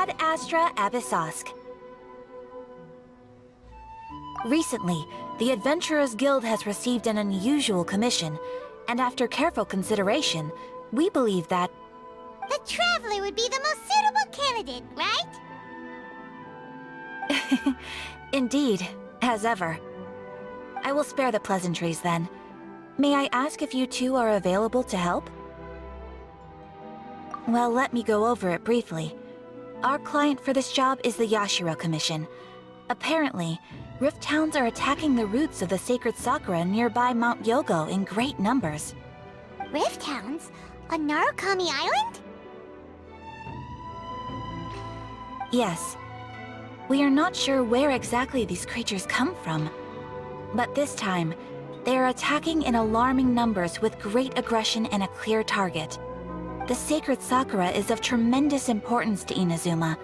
Ad Astra Abyssosk. Recently, the Adventurers Guild has received an unusual commission, and after careful consideration, we believe that... The Traveler would be the most suitable candidate, right? Indeed, as ever. I will spare the pleasantries then. May I ask if you two are available to help? Well, let me go over it briefly. Our client for this job is the Yashiro Commission. Apparently, Rift Towns are attacking the roots of the sacred Sakura nearby Mount Yogo in great numbers. Rift Hounds? On Narukami Island? Yes. We are not sure where exactly these creatures come from. But this time, they are attacking in alarming numbers with great aggression and a clear target. The sacred Sakura is of tremendous importance to Inazuma.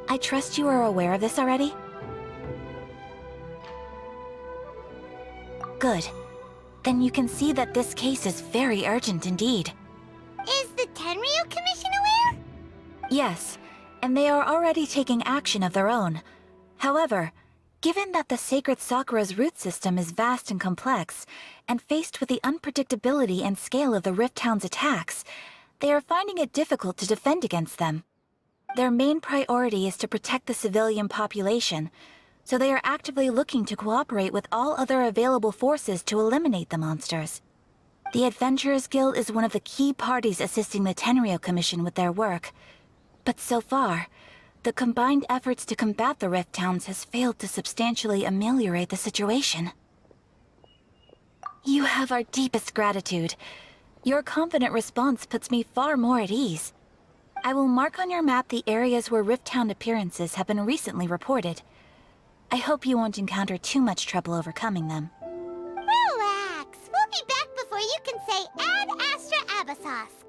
I trust you are aware of this already? Good. Then you can see that this case is very urgent indeed. Is the Tenryu Commission aware? Yes, and they are already taking action of their own. However, given that the sacred Sakura's root system is vast and complex, and faced with the unpredictability and scale of the Rift Hound's attacks, they are finding it difficult to defend against them. Their main priority is to protect the civilian population, so they are actively looking to cooperate with all other available forces to eliminate the monsters. The Adventurers Guild is one of the key parties assisting the Tenryu Commission with their work. But so far, the combined efforts to combat the Rift Towns has failed to substantially ameliorate the situation. You have our deepest gratitude. Your confident response puts me far more at ease. I will mark on your map the areas where Rift Town appearances have been recently reported. I hope you won't encounter too much trouble overcoming them. Relax. We'll be back before you can say Ad Astra Abyssosk.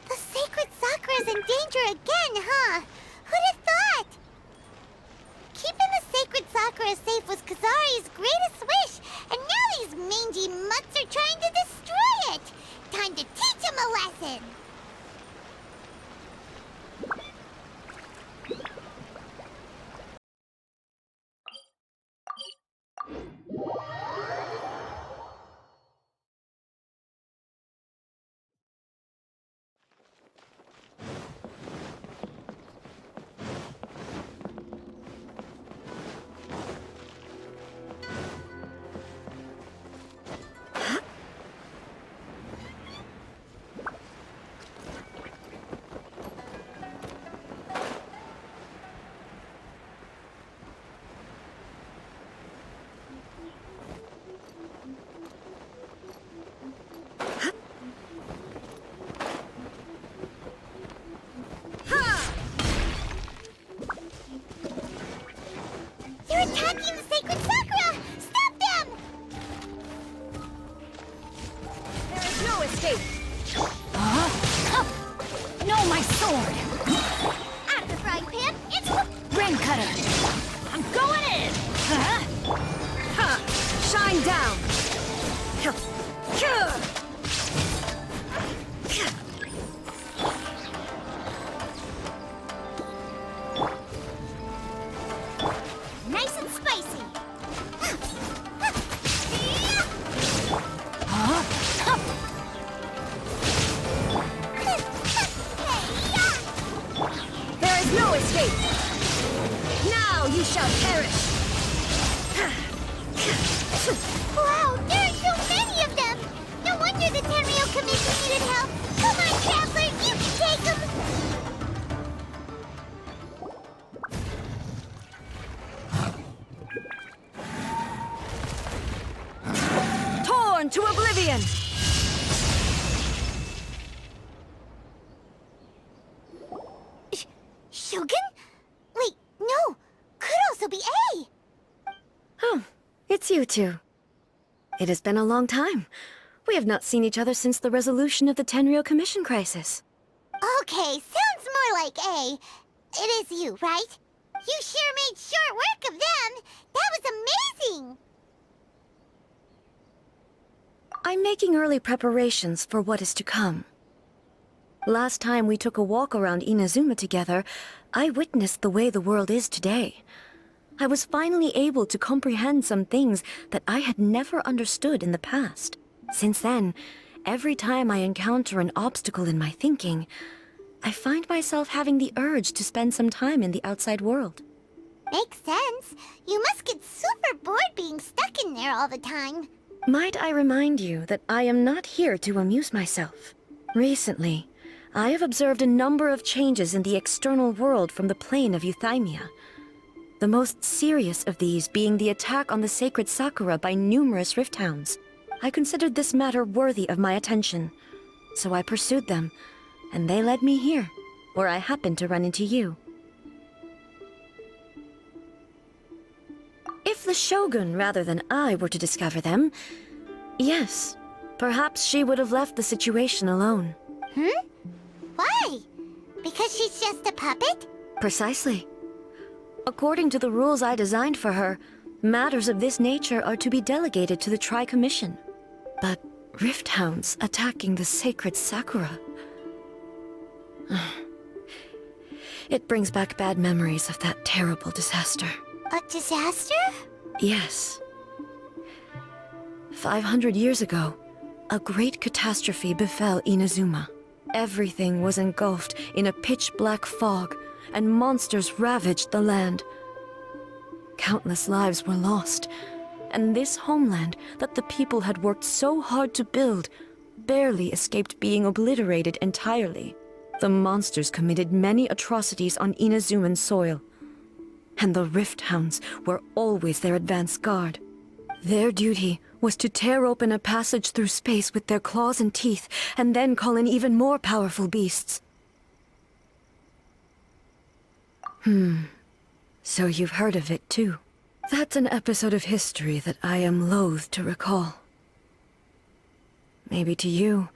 The sacred Sakura's in danger again, huh? Who'd have thought? Keeping the sacred Sakura safe was Kazari's greatest wish, and now these mangy mutts are trying to destroy it! Time to teach him a lesson! They're attacking the sacred Sakura! Stop them! There is no escape! No, my sword! At the frying pan, it's... Rain cutter! I'm going in! Shine down! Nice and spicy! There is no escape! Now you shall perish! Wow, there are so many of them! No wonder the Tenryu Commission needed help! Come on, Traveler, you can take them! Torn to oblivion! Shogun? Wait, no! Could also be A! Oh, it's you two. It has been a long time. We have not seen each other since the resolution of the Tenryu Commission crisis. Okay, sounds more like A. It is you, right? You sure made short work of them! That was amazing! I'm making early preparations for what is to come. Last time we took a walk around Inazuma together, I witnessed the way the world is today. I was finally able to comprehend some things that I had never understood in the past. Since then, every time I encounter an obstacle in my thinking, I find myself having the urge to spend some time in the outside world. Makes sense. You must get super bored being stuck in there all the time. Might I remind you that I am not here to amuse myself. Recently, I have observed a number of changes in the external world from the plane of Euthymia. The most serious of these being the attack on the sacred Sakura by numerous Rift Hounds. I considered this matter worthy of my attention, so I pursued them, and they led me here, where I happened to run into you. If the Shogun rather than I were to discover them, yes, perhaps she would have left the situation alone. Why? Because she's just a puppet? Precisely. According to the rules I designed for her, matters of this nature are to be delegated to the Tri-Commission. But Rift Hounds attacking the sacred Sakura... It brings back bad memories of that terrible disaster. A disaster? Yes. 500 years ago, a great catastrophe befell Inazuma. Everything was engulfed in a pitch-black fog, and monsters ravaged the land. Countless lives were lost, and this homeland that the people had worked so hard to build barely escaped being obliterated entirely. The monsters committed many atrocities on Inazuman soil, and the Rift Hounds were always their advance guard. Their duty was to tear open a passage through space with their claws and teeth, and then call in even more powerful beasts. So you've heard of it too. That's an episode of history that I am loath to recall. Maybe to you,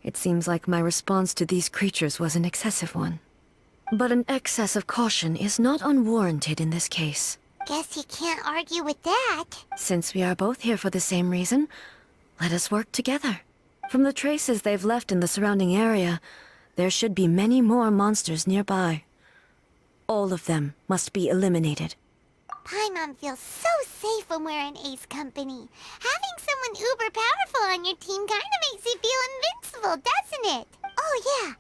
it seems like my response to these creatures was an excessive one. But an excess of caution is not unwarranted in this case. Guess you can't argue with that. Since we are both here for the same reason, let us work together. From the traces they've left in the surrounding area, there should be many more monsters nearby. All of them must be eliminated. Paimon feels so safe when we're in Ace Company. Having someone uber powerful on your team kinda makes you feel invincible, doesn't it? Oh yeah,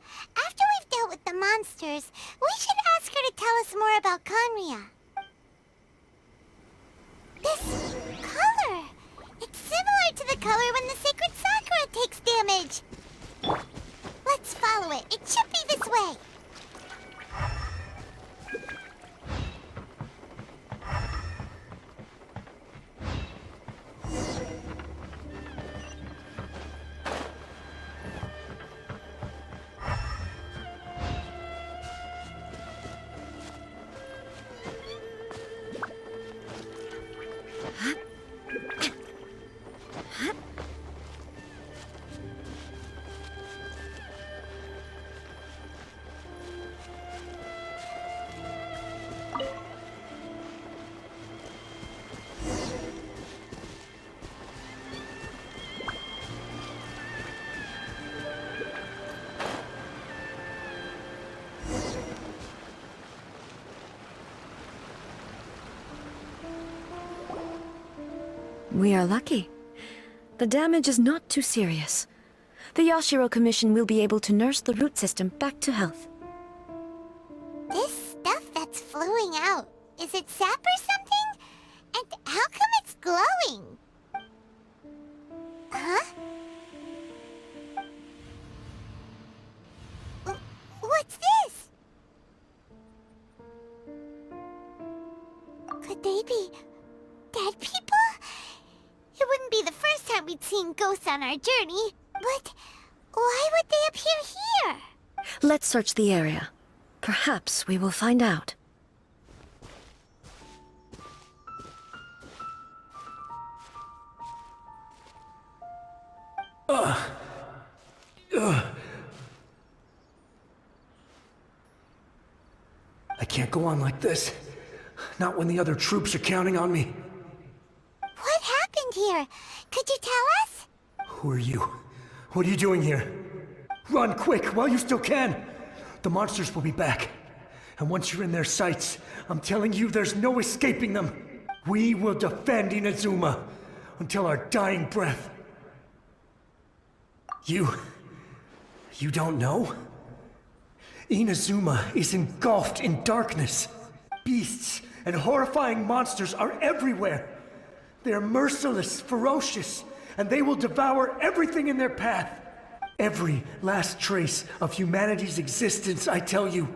after we've dealt with the monsters, we should ask her to tell us more about Conria. This color! It's similar to the color when the sacred Sakura takes damage. Let's follow it. It should be this way. We are lucky. The damage is not too serious. The Yashiro Commission will be able to nurse the root system back to health. This stuff that's flowing out, is it sap or something? And how come it's glowing? Huh? What's this? Could they be dead people? It wouldn't be the first time we'd seen ghosts on our journey, but why would they appear here? Let's search the area. Perhaps we will find out. I can't go on like this. Not when the other troops are counting on me. What happened here? Could you tell us? Who are you? What are you doing here? Run quick while you still can! The monsters will be back. And once you're in their sights, I'm telling you there's no escaping them. We will defend Inazuma until our dying breath. You don't know? Inazuma is engulfed in darkness. Beasts and horrifying monsters are everywhere. They are merciless, ferocious, and they will devour everything in their path. Every last trace of humanity's existence, I tell you.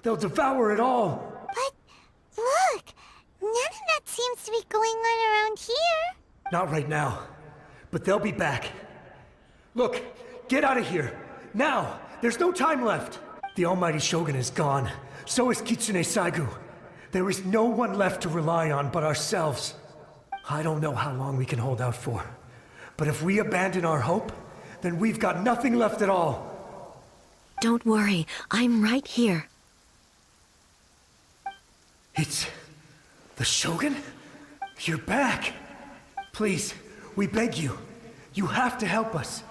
They'll devour it all. But look, none of that seems to be going on around here. Not right now, but they'll be back. Look, get out of here. Now! There's no time left! The almighty Shogun is gone. So is Kitsune Saigu. There is no one left to rely on but ourselves. I don't know how long we can hold out for. But if we abandon our hope, then we've got nothing left at all. Don't worry, I'm right here. It's... the Shogun? You're back! Please, we beg you. You have to help us.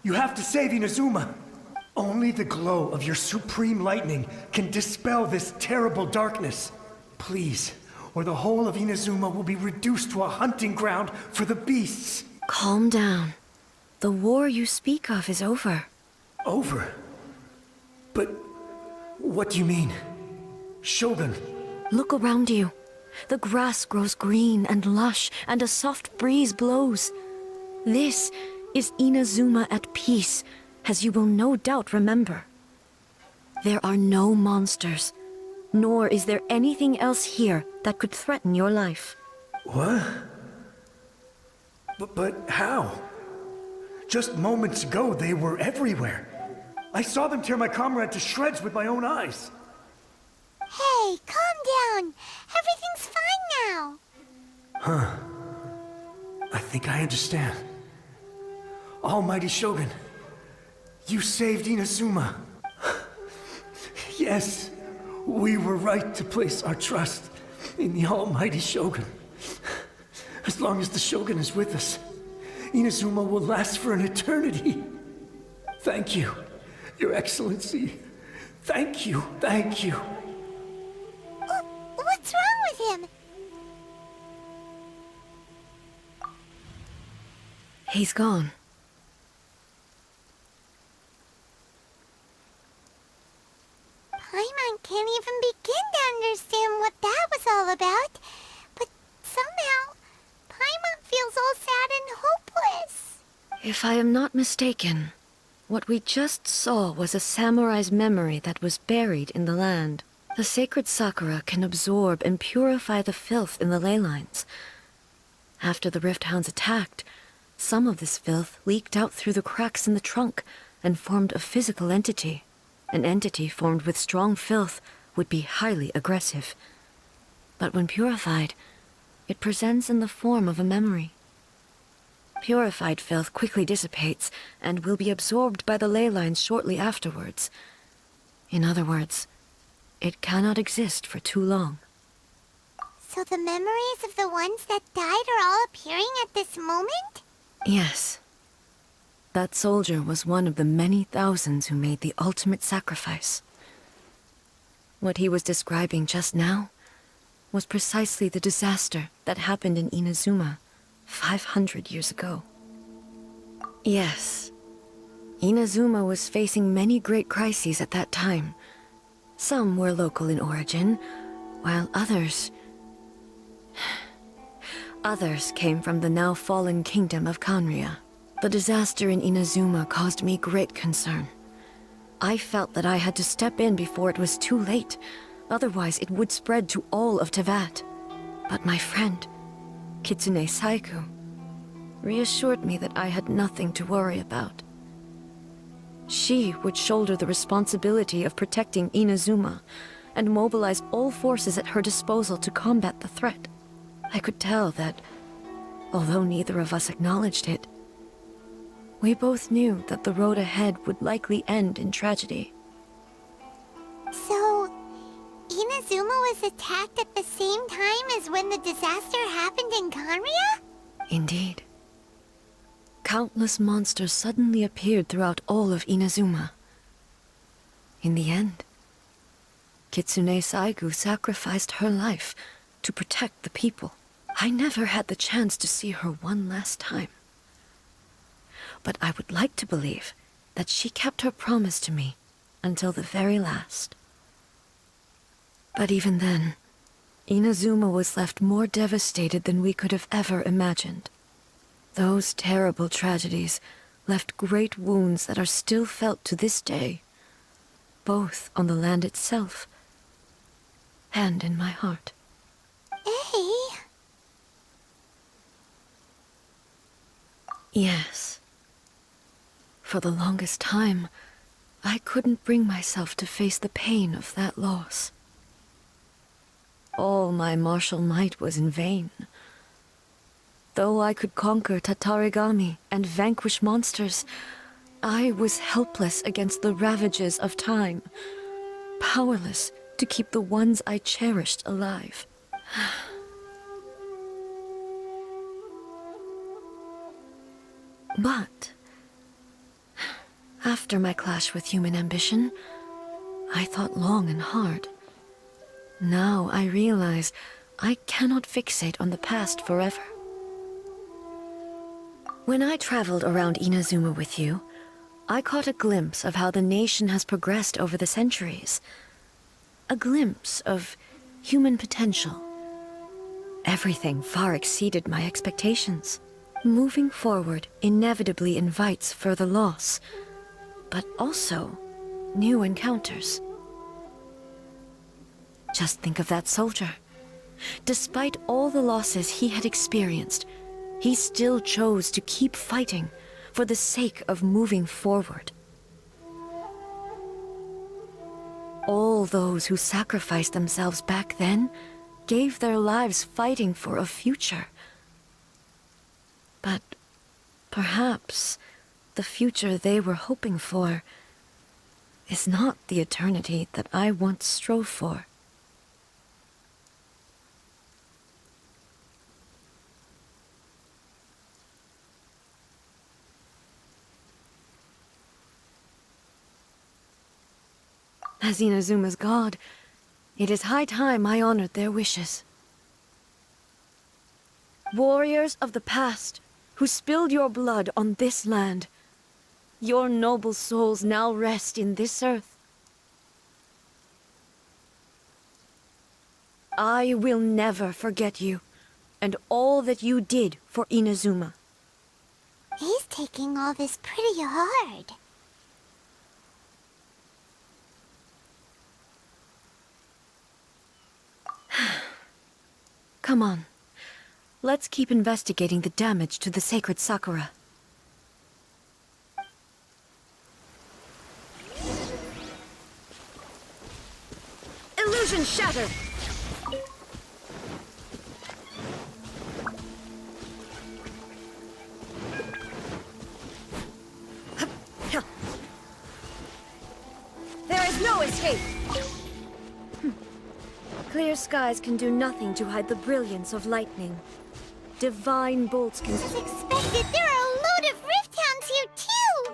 You have to save Inazuma. Only the glow of your supreme lightning can dispel this terrible darkness. Please, or the whole of Inazuma will be reduced to a hunting ground for the beasts. Calm down. The war you speak of is over. Over? But what do you mean? Shogun? Look around you. The grass grows green and lush, and a soft breeze blows. This is Inazuma at peace, as you will no doubt remember. There are no monsters, nor is there anything else here that could threaten your life. What? But how? Just moments ago, they were everywhere. I saw them tear my comrade to shreds with my own eyes. Hey, calm down. Everything's fine now. Huh. I think I understand. Almighty Shogun, you saved Inazuma. Yes, we were right to place our trust in the Almighty Shogun. As long as the Shogun is with us, Inazuma will last for an eternity. Thank you, Your Excellency. Thank you, thank you. What's wrong with him? He's gone. Paimon can't even begin to understand what that was all about. But somehow, Paimon feels all sad and hopeless. If I am not mistaken, what we just saw was a samurai's memory that was buried in the land. The sacred sakura can absorb and purify the filth in the ley lines. After the Rift Hounds attacked, some of this filth leaked out through the cracks in the trunk and formed a physical entity. An entity formed with strong filth would be highly aggressive. But when purified, it presents in the form of a memory. Purified filth quickly dissipates and will be absorbed by the ley lines shortly afterwards. In other words, it cannot exist for too long. So the memories of the ones that died are all appearing at this moment? Yes. That soldier was one of the many thousands who made the ultimate sacrifice. What he was describing just now was precisely the disaster that happened in Inazuma 500 years ago. Yes, Inazuma was facing many great crises at that time. Some were local in origin, while others came from the now fallen kingdom of Kanria. The disaster in Inazuma caused me great concern. I felt that I had to step in before it was too late, otherwise it would spread to all of Tevat. But my friend, Kitsune Saigu, reassured me that I had nothing to worry about. She would shoulder the responsibility of protecting Inazuma and mobilize all forces at her disposal to combat the threat. I could tell that, although neither of us acknowledged it, we both knew that the road ahead would likely end in tragedy. So, Inazuma was attacked at the same time as when the disaster happened in Kanria? Indeed. Countless monsters suddenly appeared throughout all of Inazuma. In the end, Kitsune Saigu sacrificed her life to protect the people. I never had the chance to see her one last time. But I would like to believe that she kept her promise to me until the very last. But even then, Inazuma was left more devastated than we could have ever imagined. Those terrible tragedies left great wounds that are still felt to this day, both on the land itself and in my heart. Hey. Yes. For the longest time, I couldn't bring myself to face the pain of that loss. All my martial might was in vain. Though I could conquer Tatarigami and vanquish monsters, I was helpless against the ravages of time, powerless to keep the ones I cherished alive. But after my clash with human ambition, I thought long and hard. Now I realize I cannot fixate on the past forever. When I traveled around Inazuma with you, I caught a glimpse of how the nation has progressed over the centuries. A glimpse of human potential. Everything far exceeded my expectations. Moving forward inevitably invites further loss, but also new encounters. Just think of that soldier. Despite all the losses he had experienced, he still chose to keep fighting for the sake of moving forward. All those who sacrificed themselves back then gave their lives fighting for a future. But perhaps the future they were hoping for is not the eternity that I once strove for. As Inazuma's god, it is high time I honored their wishes. Warriors of the past, who spilled your blood on this land, your noble souls now rest in this earth. I will never forget you, and all that you did for Inazuma. He's taking all this pretty hard. Come on. Let's keep investigating the damage to the sacred Sakura. Illusion shattered! There is no escape! Clear skies can do nothing to hide the brilliance of lightning. Divine bolts can... As expected, there are a load of rift hounds here too!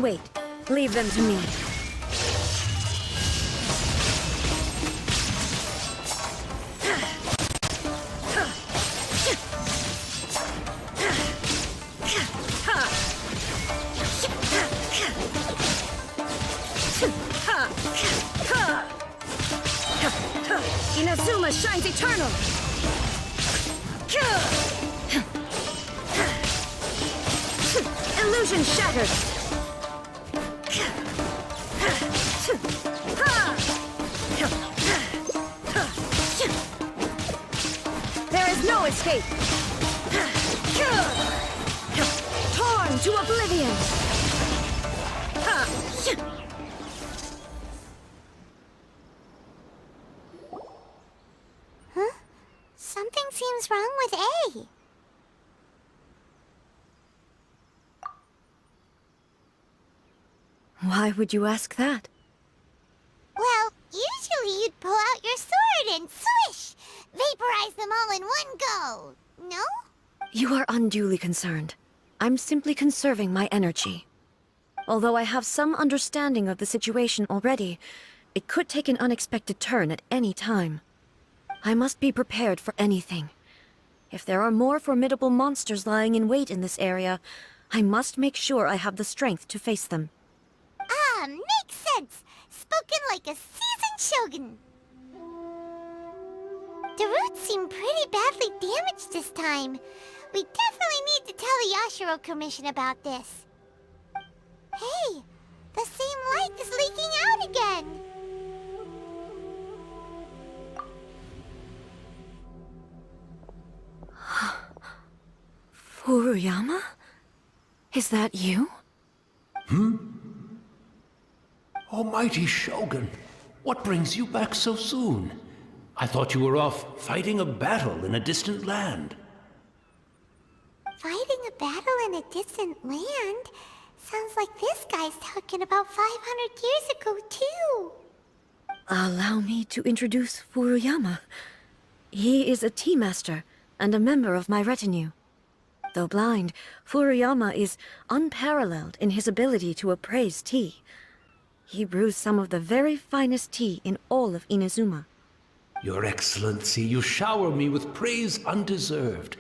Wait, leave them to me. Inazuma shines eternal! Illusion shattered! There is no escape! Torn to oblivion! Something seems wrong with A. Why would you ask that? and swish! Vaporize them all in one go. No? You are unduly concerned. I'm simply conserving my energy. Although I have some understanding of the situation already, it could take an unexpected turn at any time. I must be prepared for anything. If there are more formidable monsters lying in wait in this area, I must make sure I have the strength to face them. Ah, makes sense. Spoken like a seasoned shogun. The roots seem pretty badly damaged this time. We definitely need to tell the Yashiro Commission about this. Hey, the same light is leaking out again. Furuyama? Is that you? Almighty Shogun, what brings you back so soon? I thought you were off fighting a battle in a distant land. Fighting a battle in a distant land? Sounds like this guy's talking about 500 years ago, too. Allow me to introduce Furuyama. He is a tea master and a member of my retinue. Though blind, Furuyama is unparalleled in his ability to appraise tea. He brews some of the very finest tea in all of Inazuma. Your Excellency, you shower me with praise undeserved.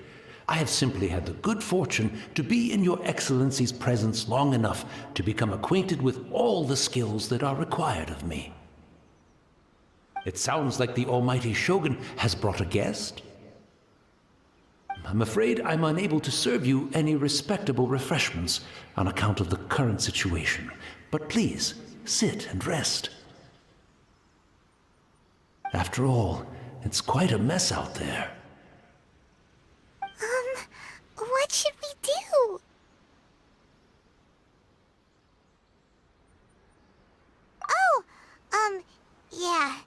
I have simply had the good fortune to be in your Excellency's presence long enough to become acquainted with all the skills that are required of me. It sounds like the Almighty Shogun has brought a guest. I'm afraid I'm unable to serve you any respectable refreshments on account of the current situation. But please, sit and rest. After all, it's quite a mess out there. What should we do? Oh, yeah.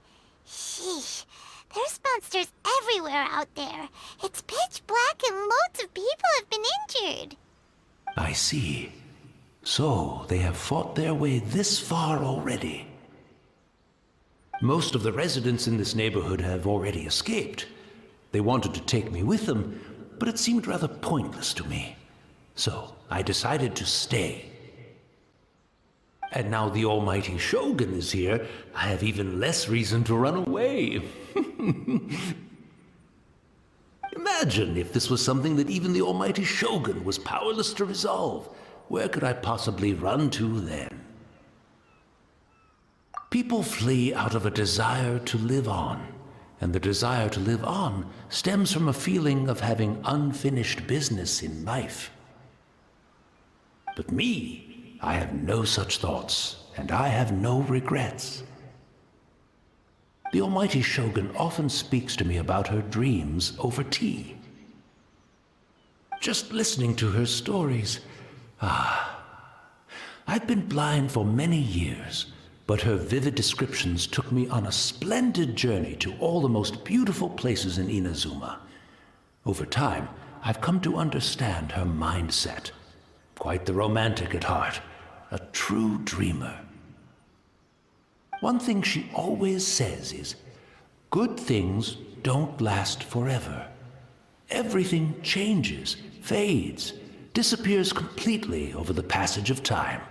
Sheesh. There's monsters everywhere out there. It's pitch black and loads of people have been injured. I see. So, they have fought their way this far already. Most of the residents in this neighborhood have already escaped. They wanted to take me with them, but it seemed rather pointless to me. So, I decided to stay. And now the Almighty Shogun is here, I have even less reason to run away. Imagine if this was something that even the Almighty Shogun was powerless to resolve. Where could I possibly run to then? People flee out of a desire to live on, and the desire to live on stems from a feeling of having unfinished business in life. But me, I have no such thoughts, and I have no regrets. The Almighty Shogun often speaks to me about her dreams over tea. Just listening to her stories, I've been blind for many years, but her vivid descriptions took me on a splendid journey to all the most beautiful places in Inazuma. Over time, I've come to understand her mindset. Quite the romantic at heart, a true dreamer. One thing she always says is, good things don't last forever. Everything changes, fades, disappears completely over the passage of time.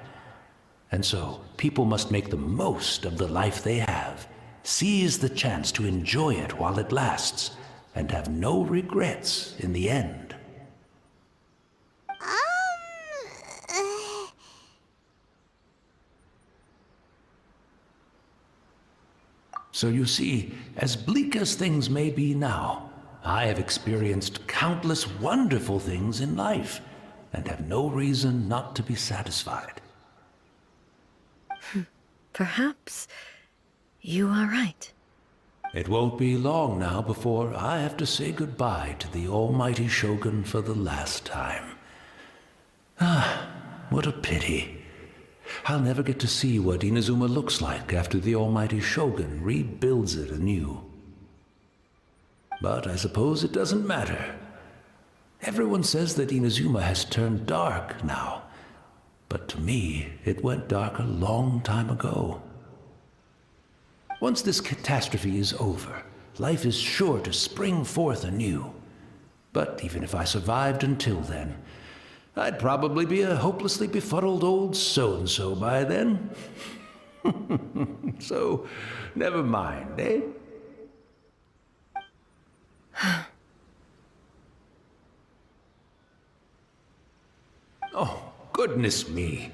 And so, people must make the most of the life they have, seize the chance to enjoy it while it lasts, and have no regrets in the end. So you see, as bleak as things may be now, I have experienced countless wonderful things in life, and have no reason not to be satisfied. Perhaps you are right. It won't be long now before I have to say goodbye to the Almighty Shogun for the last time. What a pity. I'll never get to see what Inazuma looks like after the Almighty Shogun rebuilds it anew. But I suppose it doesn't matter. Everyone says that Inazuma has turned dark now, but to me, it went dark a long time ago. Once this catastrophe is over, life is sure to spring forth anew. But even if I survived until then, I'd probably be a hopelessly befuddled old so-and-so by then. So, never mind, eh? Oh, goodness me.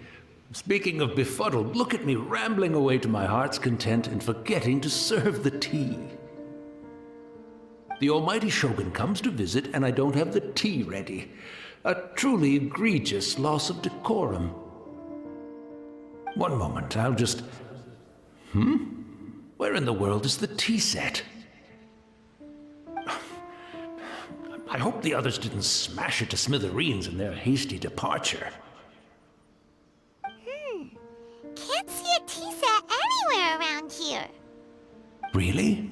Speaking of befuddled, look at me rambling away to my heart's content and forgetting to serve the tea. The almighty Shogun comes to visit and I don't have the tea ready. A truly egregious loss of decorum. One moment, I'll just... Where in the world is the tea set? I hope the others didn't smash it to smithereens in their hasty departure. Can't see a tea set anywhere around here. Really?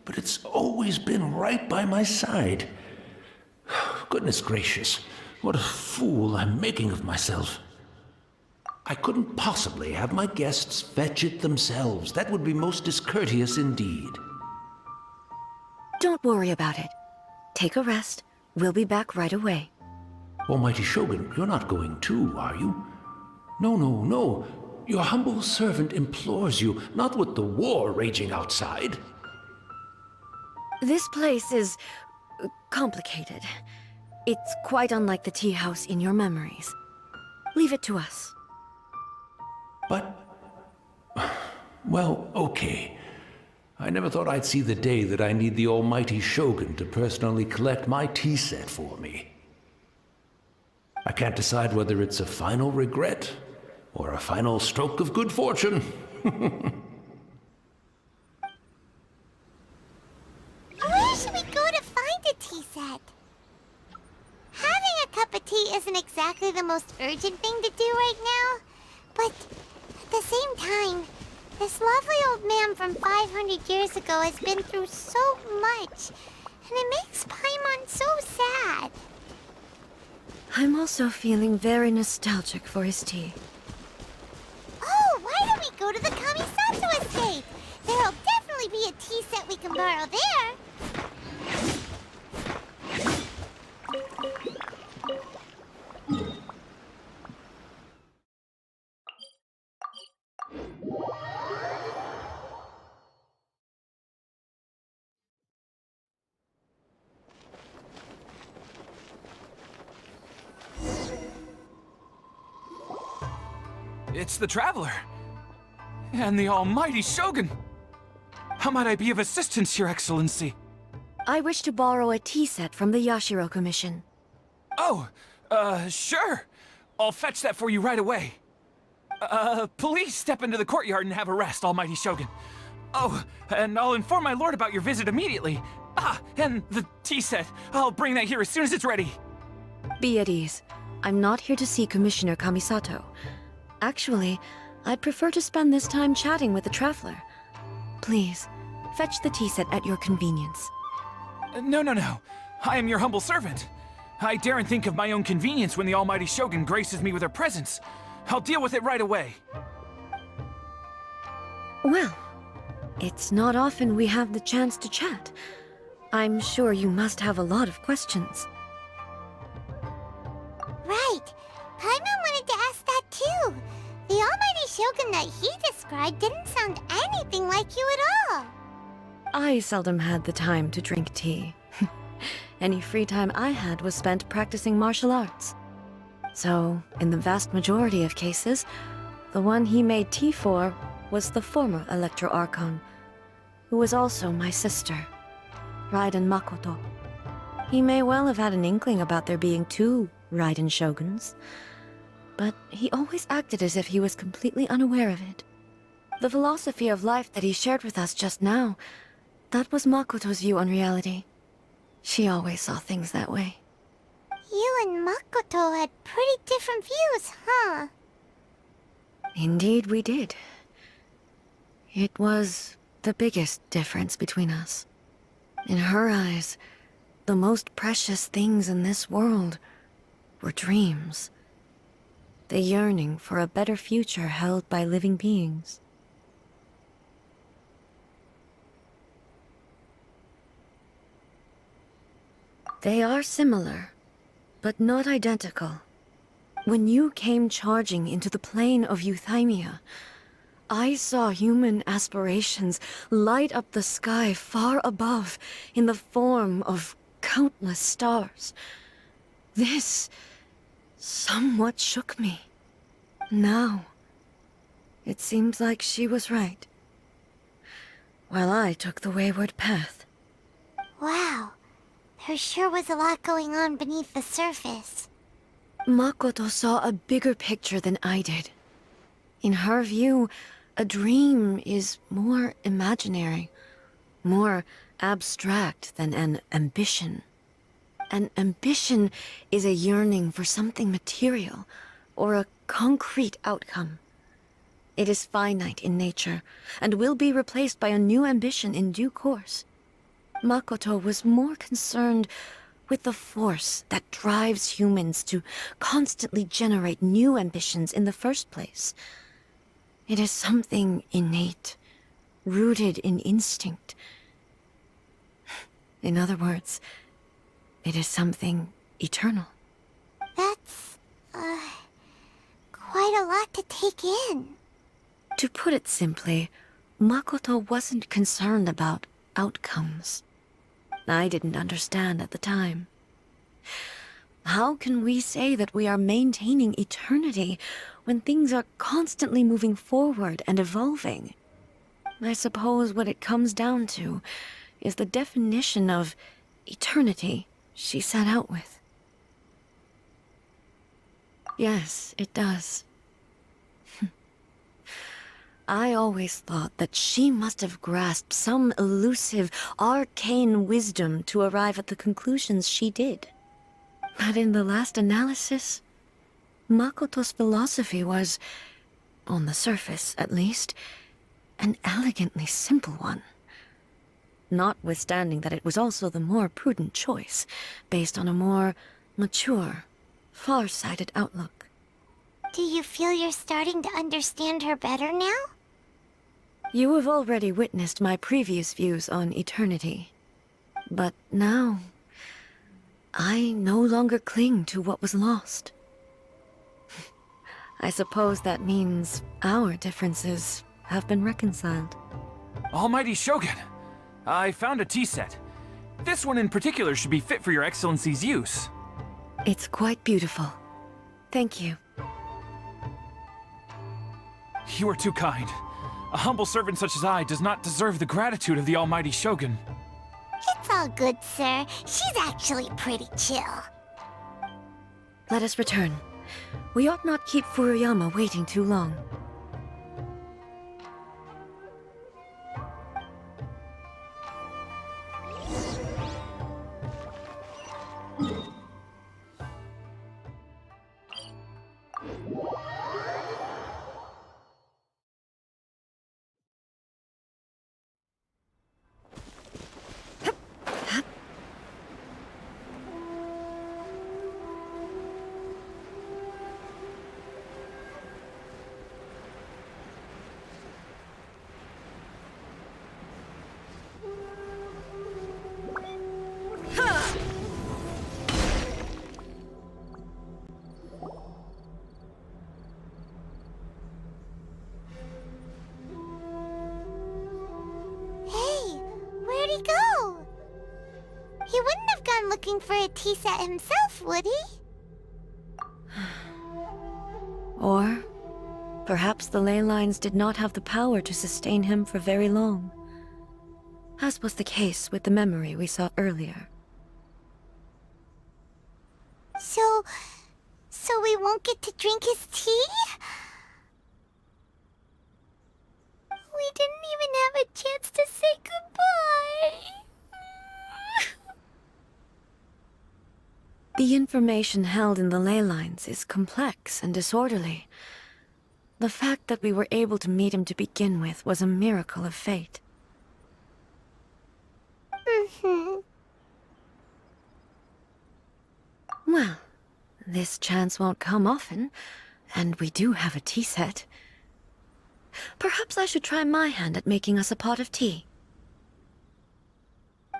But it's always been right by my side. Goodness gracious, what a fool I'm making of myself. I couldn't possibly have my guests fetch it themselves. That would be most discourteous indeed. Don't worry about it. Take a rest. We'll be back right away. Almighty Shogun, you're not going too, are you? No, no, no. Your humble servant implores you, not with the war raging outside. This place is... complicated. It's quite unlike the tea house in your memories. Leave it to us. But... well, okay. I never thought I'd see the day that I need the almighty Shogun to personally collect my tea set for me. I can't decide whether it's a final regret or a final stroke of good fortune. Where should we go to find a tea set? Having a cup of tea isn't exactly the most urgent thing to do right now, but at the same time, this lovely old man from 500 years ago has been through so much, and it makes Paimon so sad. I'm also feeling very nostalgic for his tea. Oh, why don't we go to the Kamisato estate? There'll definitely be a tea set we can borrow there. It's the Traveler. And the almighty Shogun. How might I be of assistance, Your Excellency? I wish to borrow a tea set from the Yashiro Commission. Oh, sure. I'll fetch that for you right away. Please step into the courtyard and have a rest, almighty Shogun. Oh, and I'll inform my lord about your visit immediately. Ah, and the tea set. I'll bring that here as soon as it's ready. Be at ease. I'm not here to see Commissioner Kamisato. Actually, I'd prefer to spend this time chatting with the Traveler. Please, fetch the tea set at your convenience. No. I am your humble servant. I daren't think of my own convenience when the almighty Shogun graces me with her presence. I'll deal with it right away. Well, it's not often we have the chance to chat. I'm sure you must have a lot of questions. Right. Paimon wanted to ask that too. The almighty Shogun that he described didn't sound anything like you at all. I seldom had the time to drink tea. Any free time I had was spent practicing martial arts. So, in the vast majority of cases, the one he made tea for was the former Electro Archon, who was also my sister, Raiden Makoto. He may well have had an inkling about there being two Raiden Shoguns, but he always acted as if he was completely unaware of it. The philosophy of life that he shared with us just now, that was Makoto's view on reality. She always saw things that way. You and Makoto had pretty different views, huh? Indeed we did. It was the biggest difference between us. In her eyes, the most precious things in this world were dreams. The yearning for a better future held by living beings. They are similar, but not identical. When you came charging into the plane of Euthymia, I saw human aspirations light up the sky far above in the form of countless stars. This somewhat shook me. Now, it seems like she was right, while I took the wayward path. Wow. There sure was a lot going on beneath the surface. Makoto saw a bigger picture than I did. In her view, a dream is more imaginary, more abstract than an ambition. An ambition is a yearning for something material, or a concrete outcome. It is finite in nature, and will be replaced by a new ambition in due course. Makoto was more concerned with the force that drives humans to constantly generate new ambitions in the first place. It is something innate, rooted in instinct. In other words, it is something eternal. That's, quite a lot to take in. To put it simply, Makoto wasn't concerned about outcomes. I didn't understand at the time. How can we say that we are maintaining eternity when things are constantly moving forward and evolving? I suppose what it comes down to is the definition of eternity she set out with. Yes, it does. I always thought that she must have grasped some elusive, arcane wisdom to arrive at the conclusions she did. But in the last analysis, Makoto's philosophy was, on the surface at least, an elegantly simple one. Notwithstanding that it was also the more prudent choice, based on a more mature, far-sighted outlook. Do you feel you're starting to understand her better now? You have already witnessed my previous views on eternity. But now, I no longer cling to what was lost. I suppose that means our differences have been reconciled. Almighty Shogun, I found a tea set. This one in particular should be fit for your Excellency's use. It's quite beautiful. Thank you. You are too kind. A humble servant such as I does not deserve the gratitude of the Almighty Shogun. It's all good, sir. She's actually pretty chill. Let us return. We ought not keep Furuyama waiting too long. Where'd he go? He wouldn't have gone looking for a tea set himself, would he? Or perhaps the ley lines did not have the power to sustain him for very long, as was the case with the memory we saw earlier. So we won't get to drink his tea? We didn't even have a chance to say goodbye. The information held in the ley lines is complex and disorderly. The fact that we were able to meet him to begin with was a miracle of fate. Well, this chance won't come often, and we do have a tea set. Perhaps I should try my hand at making us a pot of tea.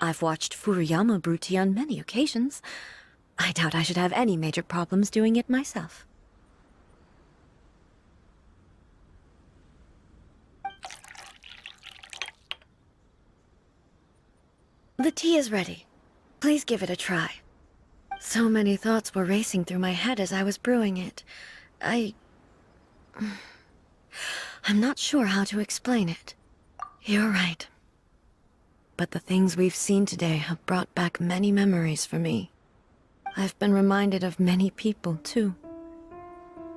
I've watched Furuyama brew tea on many occasions. I doubt I should have any major problems doing it myself. The tea is ready. Please give it a try. So many thoughts were racing through my head as I was brewing it. I'm not sure how to explain it. You're right. But the things we've seen today have brought back many memories for me. I've been reminded of many people, too.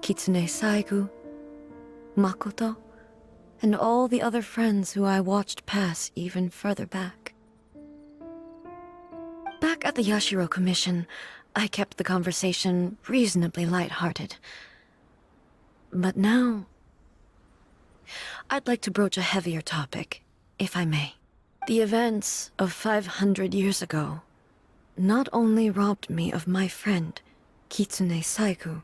Kitsune Saigu, Makoto, and all the other friends who I watched pass even further back. Back at the Yashiro Commission, I kept the conversation reasonably light-hearted. But now, I'd like to broach a heavier topic, if I may. The events of 500 years ago not only robbed me of my friend, Kitsune Saigu,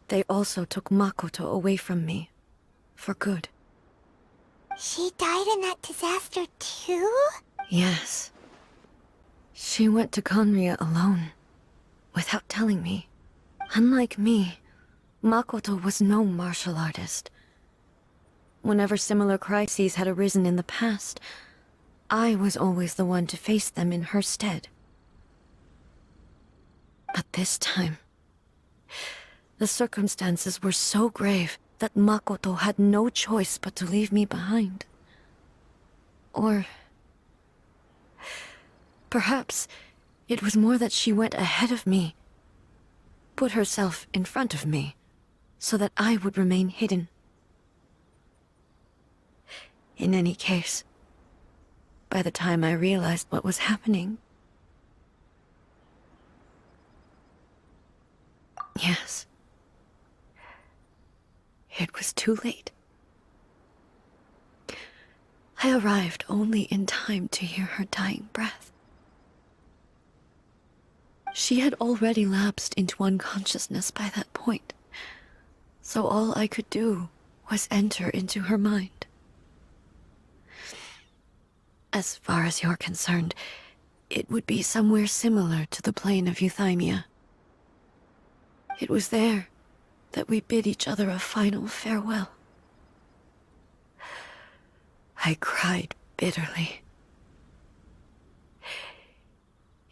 they also took Makoto away from me, for good. She died in that disaster too? Yes. She went to Conria alone, without telling me. Unlike me, Makoto was no martial artist. Whenever similar crises had arisen in the past, I was always the one to face them in her stead. But this time, the circumstances were so grave that Makoto had no choice but to leave me behind. Or perhaps it was more that she went ahead of me, put herself in front of me, so that I would remain hidden. In any case, by the time I realized what was happening... Yes. It was too late. I arrived only in time to hear her dying breath. She had already lapsed into unconsciousness by that point, so all I could do was enter into her mind. As far as you're concerned, it would be somewhere similar to the plane of Euthymia. It was there that we bid each other a final farewell. I cried bitterly.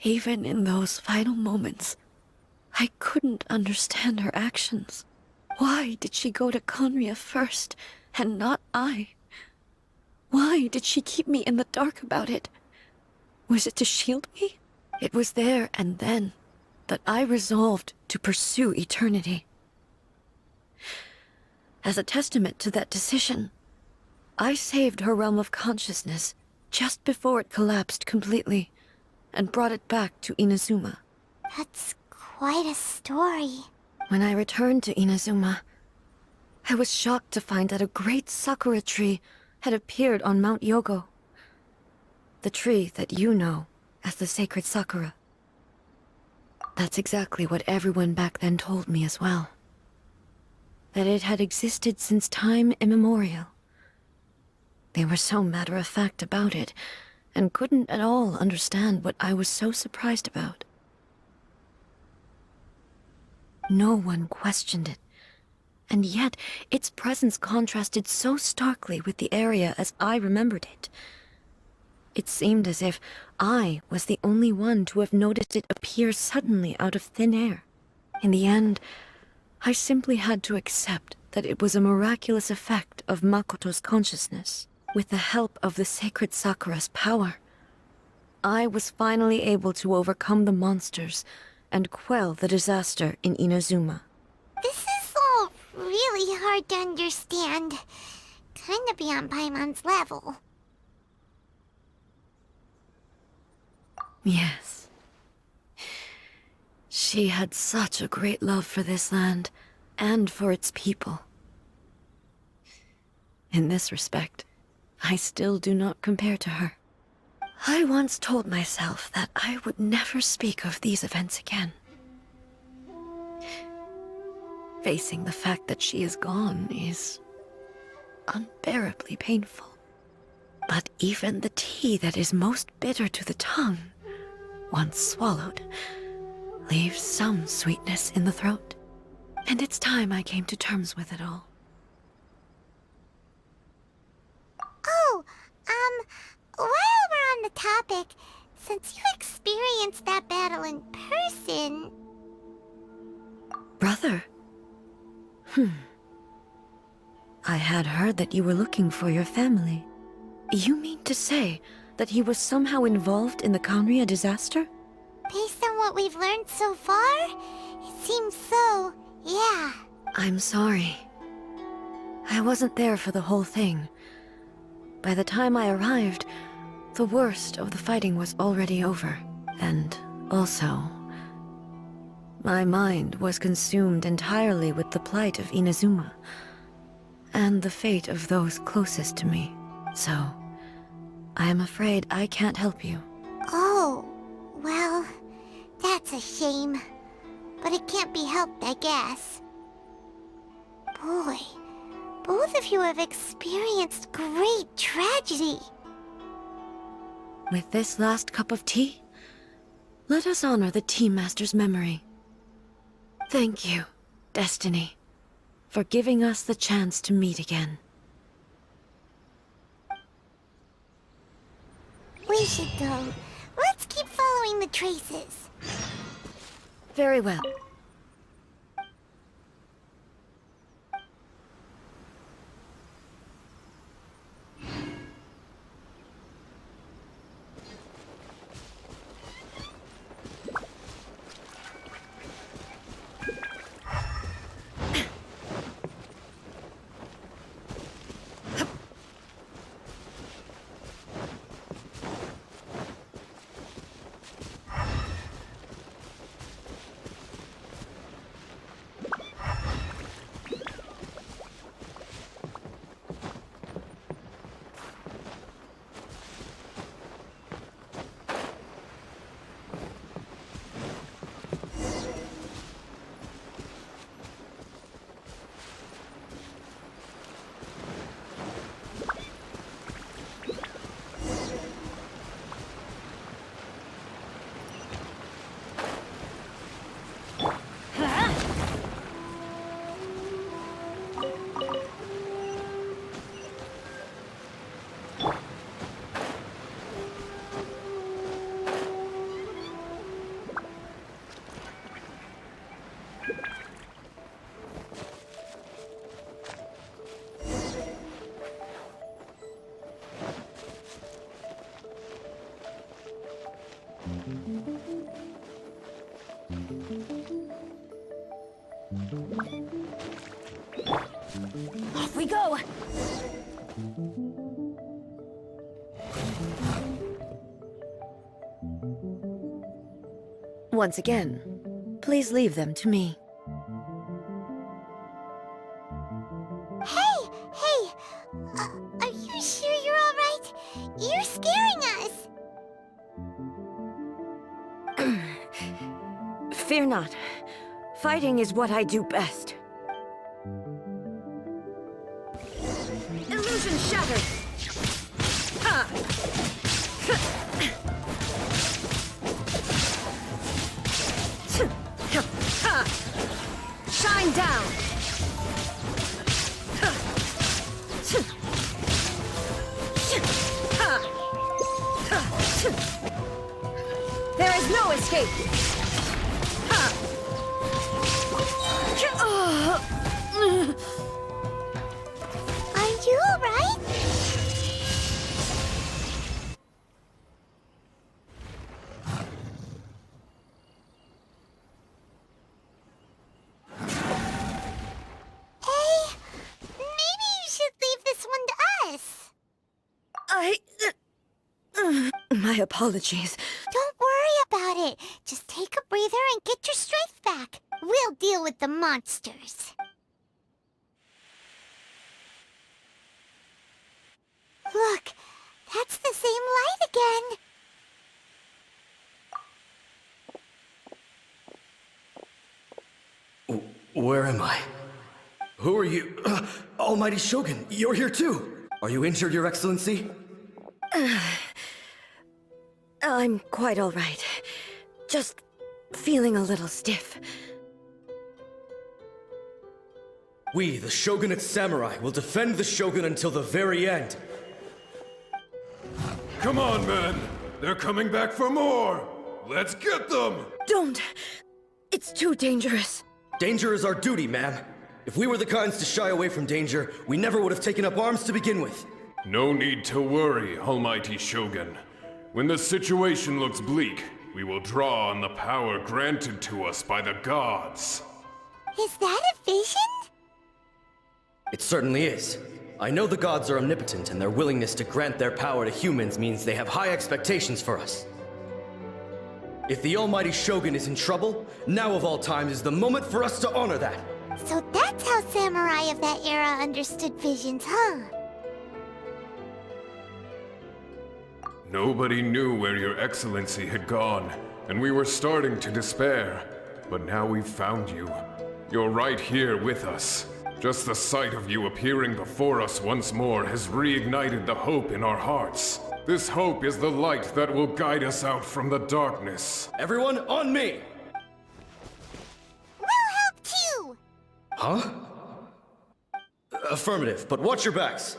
Even in those final moments, I couldn't understand her actions. Why did she go to Conria first, and not I? Why did she keep me in the dark about it? Was it to shield me? It was there and then that I resolved to pursue eternity. As a testament to that decision, I saved her realm of consciousness just before it collapsed completely, and brought it back to Inazuma. That's quite a story. When I returned to Inazuma, I was shocked to find that a great sakura tree had appeared on Mount Yogo. The tree that you know as the sacred sakura. That's exactly what everyone back then told me as well. That it had existed since time immemorial. They were so matter-of-fact about it, and couldn't at all understand what I was so surprised about. No one questioned it, and yet its presence contrasted so starkly with the area as I remembered it. It seemed as if I was the only one to have noticed it appear suddenly out of thin air. In the end, I simply had to accept that it was a miraculous effect of Makoto's consciousness. With the help of the sacred Sakura's power, I was finally able to overcome the monsters and quell the disaster in Inazuma. This is all really hard to understand. Kinda beyond Paimon's level. Yes. She had such a great love for this land, and for its people. In this respect, I still do not compare to her. I once told myself that I would never speak of these events again. Facing the fact that she is gone is unbearably painful. But even the tea that is most bitter to the tongue, once swallowed, leaves some sweetness in the throat. And it's time I came to terms with it all. Oh, while we're on the topic, since you experienced that battle in person... Brother? I had heard that you were looking for your family. You mean to say that he was somehow involved in the Conria disaster? Based on what we've learned so far, it seems so, yeah. I'm sorry. I wasn't there for the whole thing. By the time I arrived, the worst of the fighting was already over. And also, my mind was consumed entirely with the plight of Inazuma, and the fate of those closest to me. So, I am afraid I can't help you. Oh, well, that's a shame. But it can't be helped, I guess. Boy, both of you have experienced great tragedy. With this last cup of tea, let us honor the Tea Master's memory. Thank you, Destiny, for giving us the chance to meet again. We should go. Let's keep following the traces. Very well. Off we go! Once again, please leave them to me. Hey! Hey! Are you sure you're all right? You're scaring us! Fear not. Fighting is what I do best. Illusion shattered! Ha! Ha! Shine down! There is no escape! Are you all right? Hey, maybe you should leave this one to us. My apologies. Don't worry about it. Just take a breather and get your strength back. We'll deal with the monsters. Look, that's the same light again. Where am I? Who are you? Almighty Shogun, you're here too! Are you injured, Your Excellency? I'm quite all right. Just feeling a little stiff. We, the Shogunate Samurai, will defend the Shogun until the very end. Come on, men! They're coming back for more! Let's get them! Don't! It's too dangerous. Danger is our duty, ma'am. If we were the kinds to shy away from danger, we never would have taken up arms to begin with. No need to worry, Almighty Shogun. When the situation looks bleak, we will draw on the power granted to us by the gods. Is that a vision? It certainly is. I know the gods are omnipotent, and their willingness to grant their power to humans means they have high expectations for us. If the Almighty Shogun is in trouble, now of all times is the moment for us to honor that. So that's how samurai of that era understood visions, huh? Nobody knew where your excellency had gone, and we were starting to despair. But now we've found you. You're right here with us. Just the sight of you appearing before us once more has reignited the hope in our hearts. This hope is the light that will guide us out from the darkness. Everyone, on me! We'll help too! Huh? Affirmative, but watch your backs.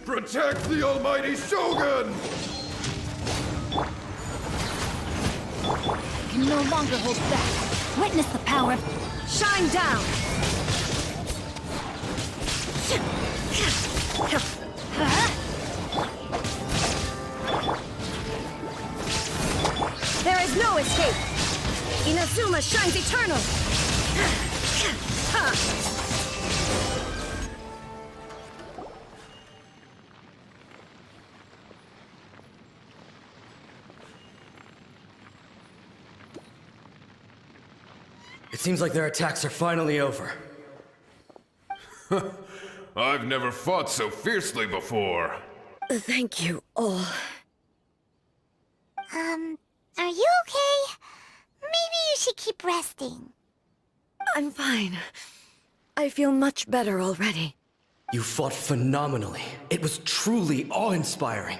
Protect the Almighty Shogun! Can no longer hold back. Witness the power of... Shine down! There is no escape! Inazuma shines eternal! It seems like their attacks are finally over. I've never fought so fiercely before. Thank you all. Are you okay? Maybe you should keep resting. I'm fine. I feel much better already. You fought phenomenally. It was truly awe-inspiring.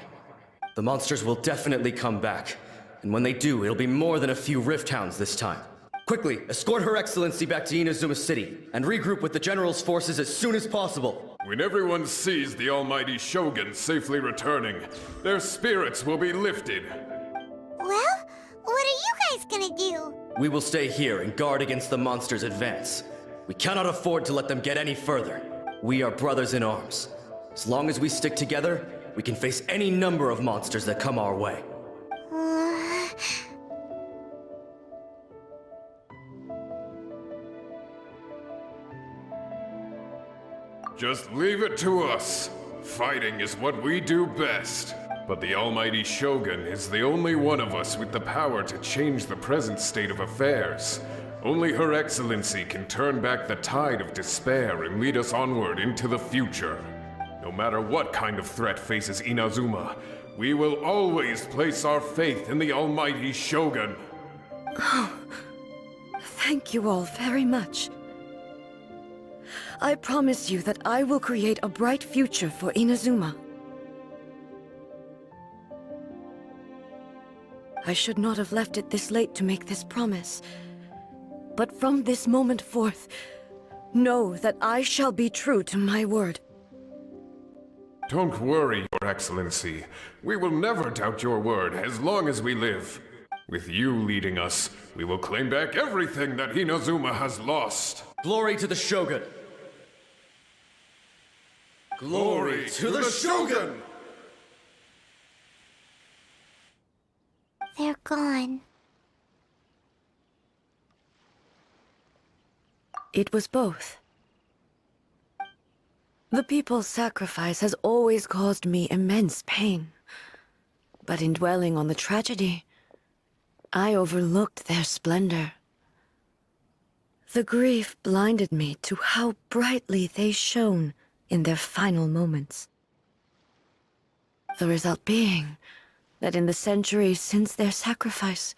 The monsters will definitely come back. And when they do, it'll be more than a few Rift Hounds this time. Quickly, escort Her Excellency back to Inazuma City, and regroup with the General's forces as soon as possible. When everyone sees the Almighty Shogun safely returning, their spirits will be lifted. Well, what are you guys gonna do? We will stay here and guard against the monsters' advance. We cannot afford to let them get any further. We are brothers in arms. As long as we stick together, we can face any number of monsters that come our way. Just leave it to us. Fighting is what we do best. But the Almighty Shogun is the only one of us with the power to change the present state of affairs. Only Her Excellency can turn back the tide of despair and lead us onward into the future. No matter what kind of threat faces Inazuma, we will always place our faith in the Almighty Shogun. Thank you all very much. I promise you that I will create a bright future for Inazuma. I should not have left it this late to make this promise. But from this moment forth, know that I shall be true to my word. Don't worry, Your Excellency. We will never doubt your word as long as we live. With you leading us, we will claim back everything that Inazuma has lost. Glory to the Shogun! Glory to the Shogun! They're gone. It was both. The people's sacrifice has always caused me immense pain. But in dwelling on the tragedy, I overlooked their splendor. The grief blinded me to how brightly they shone in their final moments. The result being that in the centuries since their sacrifice,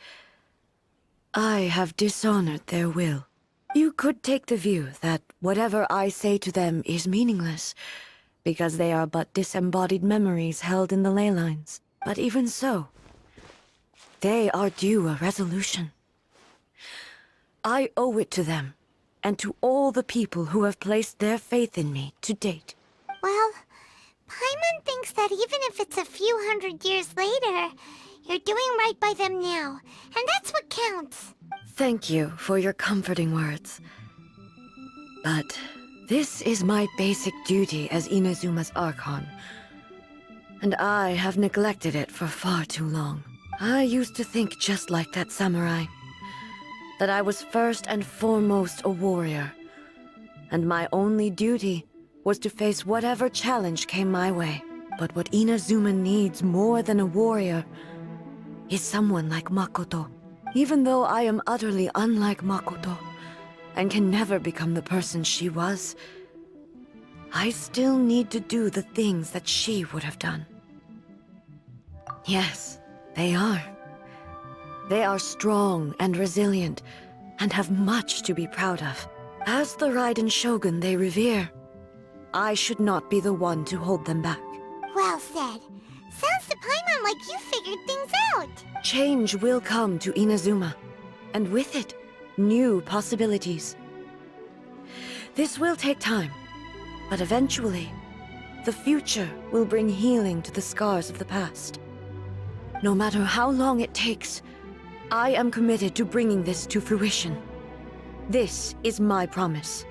I have dishonored their will. You could take the view that whatever I say to them is meaningless, because they are but disembodied memories held in the ley lines. But even so, they are due a resolution. I owe it to them, and to all the people who have placed their faith in me to date. Well, Paimon thinks that even if it's a few hundred years later, you're doing right by them now, and that's what counts. Thank you for your comforting words. But this is my basic duty as Inazuma's Archon, and I have neglected it for far too long. I used to think just like that samurai, that I was first and foremost a warrior, and my only duty was to face whatever challenge came my way. But what Inazuma needs more than a warrior is someone like Makoto. Even though I am utterly unlike Makoto, and can never become the person she was, I still need to do the things that she would have done. Yes, they are. They are strong and resilient, and have much to be proud of. As the Raiden Shogun they revere, I should not be the one to hold them back. Well said. Sounds to Paimon like you figured things out. Change will come to Inazuma, and with it, new possibilities. This will take time, but eventually, the future will bring healing to the scars of the past. No matter how long it takes, I am committed to bringing this to fruition. This is my promise.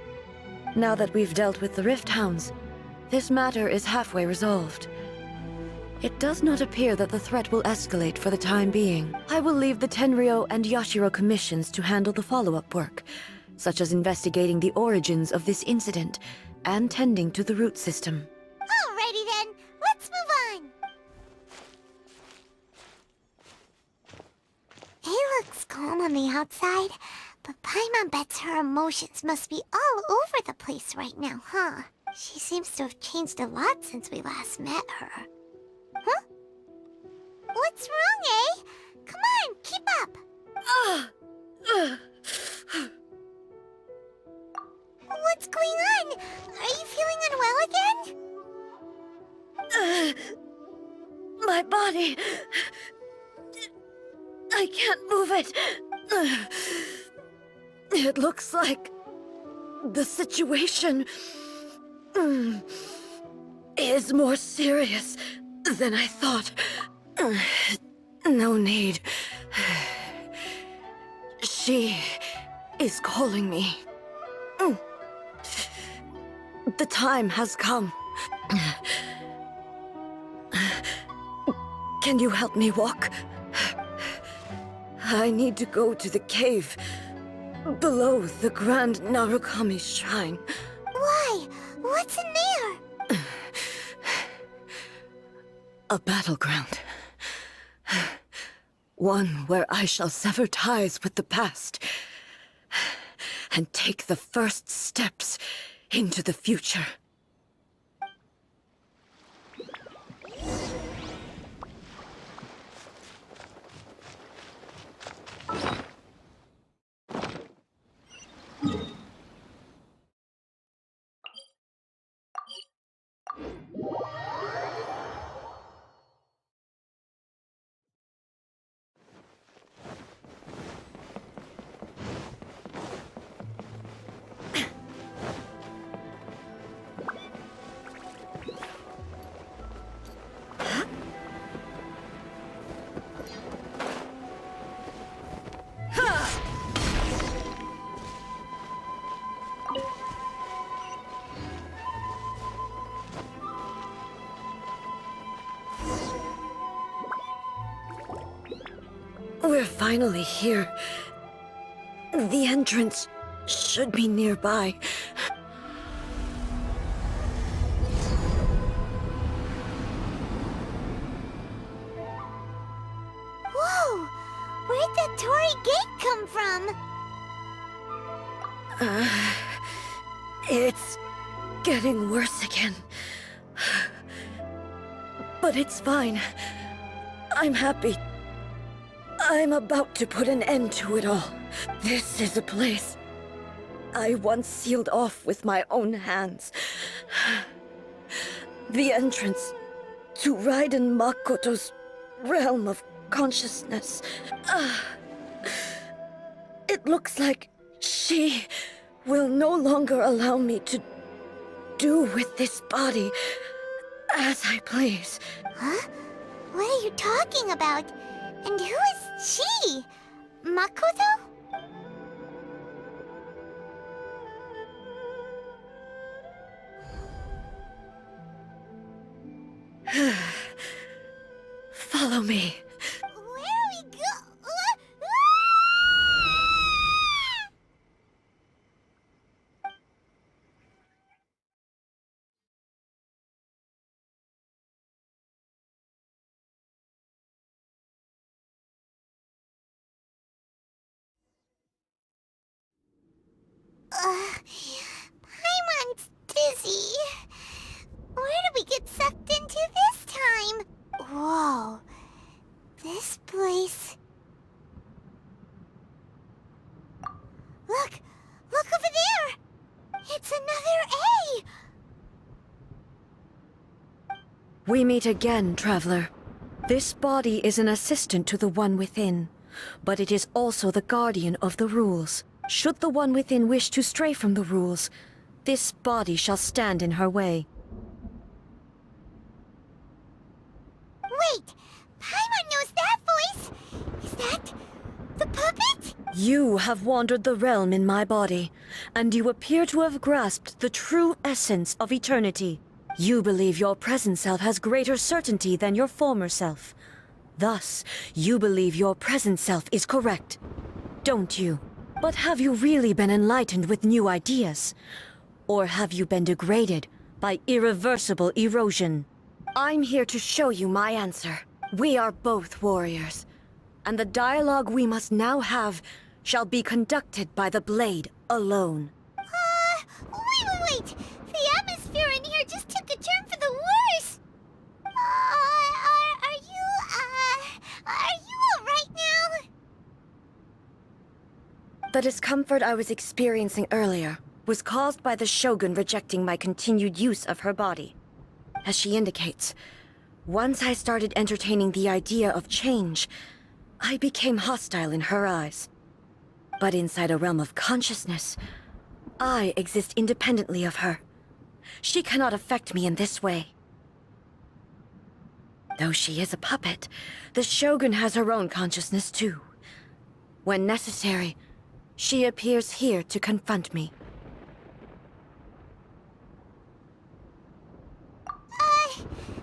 Now that we've dealt with the Rift Hounds, this matter is halfway resolved. It does not appear that the threat will escalate for the time being. I will leave the Tenryo and Yashiro commissions to handle the follow-up work, such as investigating the origins of this incident and tending to the root system. Alrighty then, let's move on. It looks calm on the outside, but Paimon bets her emotions must be all over the place right now, huh? She seems to have changed a lot since we last met her. Huh? What's wrong, eh? Come on, keep up! What's going on? Are you feeling unwell again? My body... I can't move it. It looks like... the situation... is more serious than I thought. No need. She is calling me. The time has come. Can you help me walk? I need to go to the cave below the Grand Narukami Shrine. Why? What's in there? A battleground. One where I shall sever ties with the past and take the first steps into the future. We're finally here. The entrance should be nearby. Whoa! Where'd the Torii Gate come from? It's getting worse again. But it's fine. I'm happy. I'm about to put an end to it all. This is a place I once sealed off with my own hands. The entrance to Raiden Makoto's realm of consciousness. It looks like she will no longer allow me to do with this body as I please. Huh? What are you talking about? And who is she? Makoto? Follow me. Where are we go? Paimon's dizzy. Where did we get sucked into this time? Whoa. This place... Look! Look over there! It's another A! We meet again, traveler. This body is an assistant to the one within, but it is also the guardian of the rules. Should the one within wish to stray from the rules, this body shall stand in her way. Wait! Paimon knows that voice! Is that... the puppet? You have wandered the realm in my body, and you appear to have grasped the true essence of eternity. You believe your present self has greater certainty than your former self. Thus, you believe your present self is correct, don't you? But have you really been enlightened with new ideas? Or have you been degraded by irreversible erosion? I'm here to show you my answer. We are both warriors, and the dialogue we must now have shall be conducted by the blade alone. Wait! The atmosphere in here just took a turn for the worse! Are you alright now? The discomfort I was experiencing earlier was caused by the Shogun rejecting my continued use of her body. As she indicates, once I started entertaining the idea of change, I became hostile in her eyes. But inside a realm of consciousness, I exist independently of her. She cannot affect me in this way. Though she is a puppet, the Shogun has her own consciousness too. When necessary, she appears here to confront me.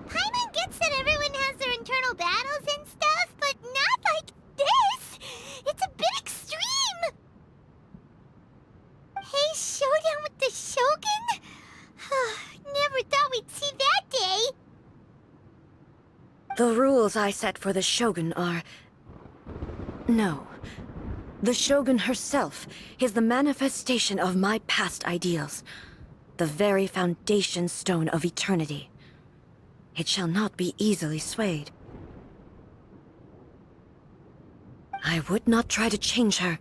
Paimon gets that everyone has their internal battles and stuff, but not like this! It's a bit extreme! Hey, showdown with the Shogun? Never thought we'd see that day! The rules I set for the Shogun are... No. The Shogun herself is the manifestation of my past ideals. The very foundation stone of eternity. It shall not be easily swayed. I would not try to change her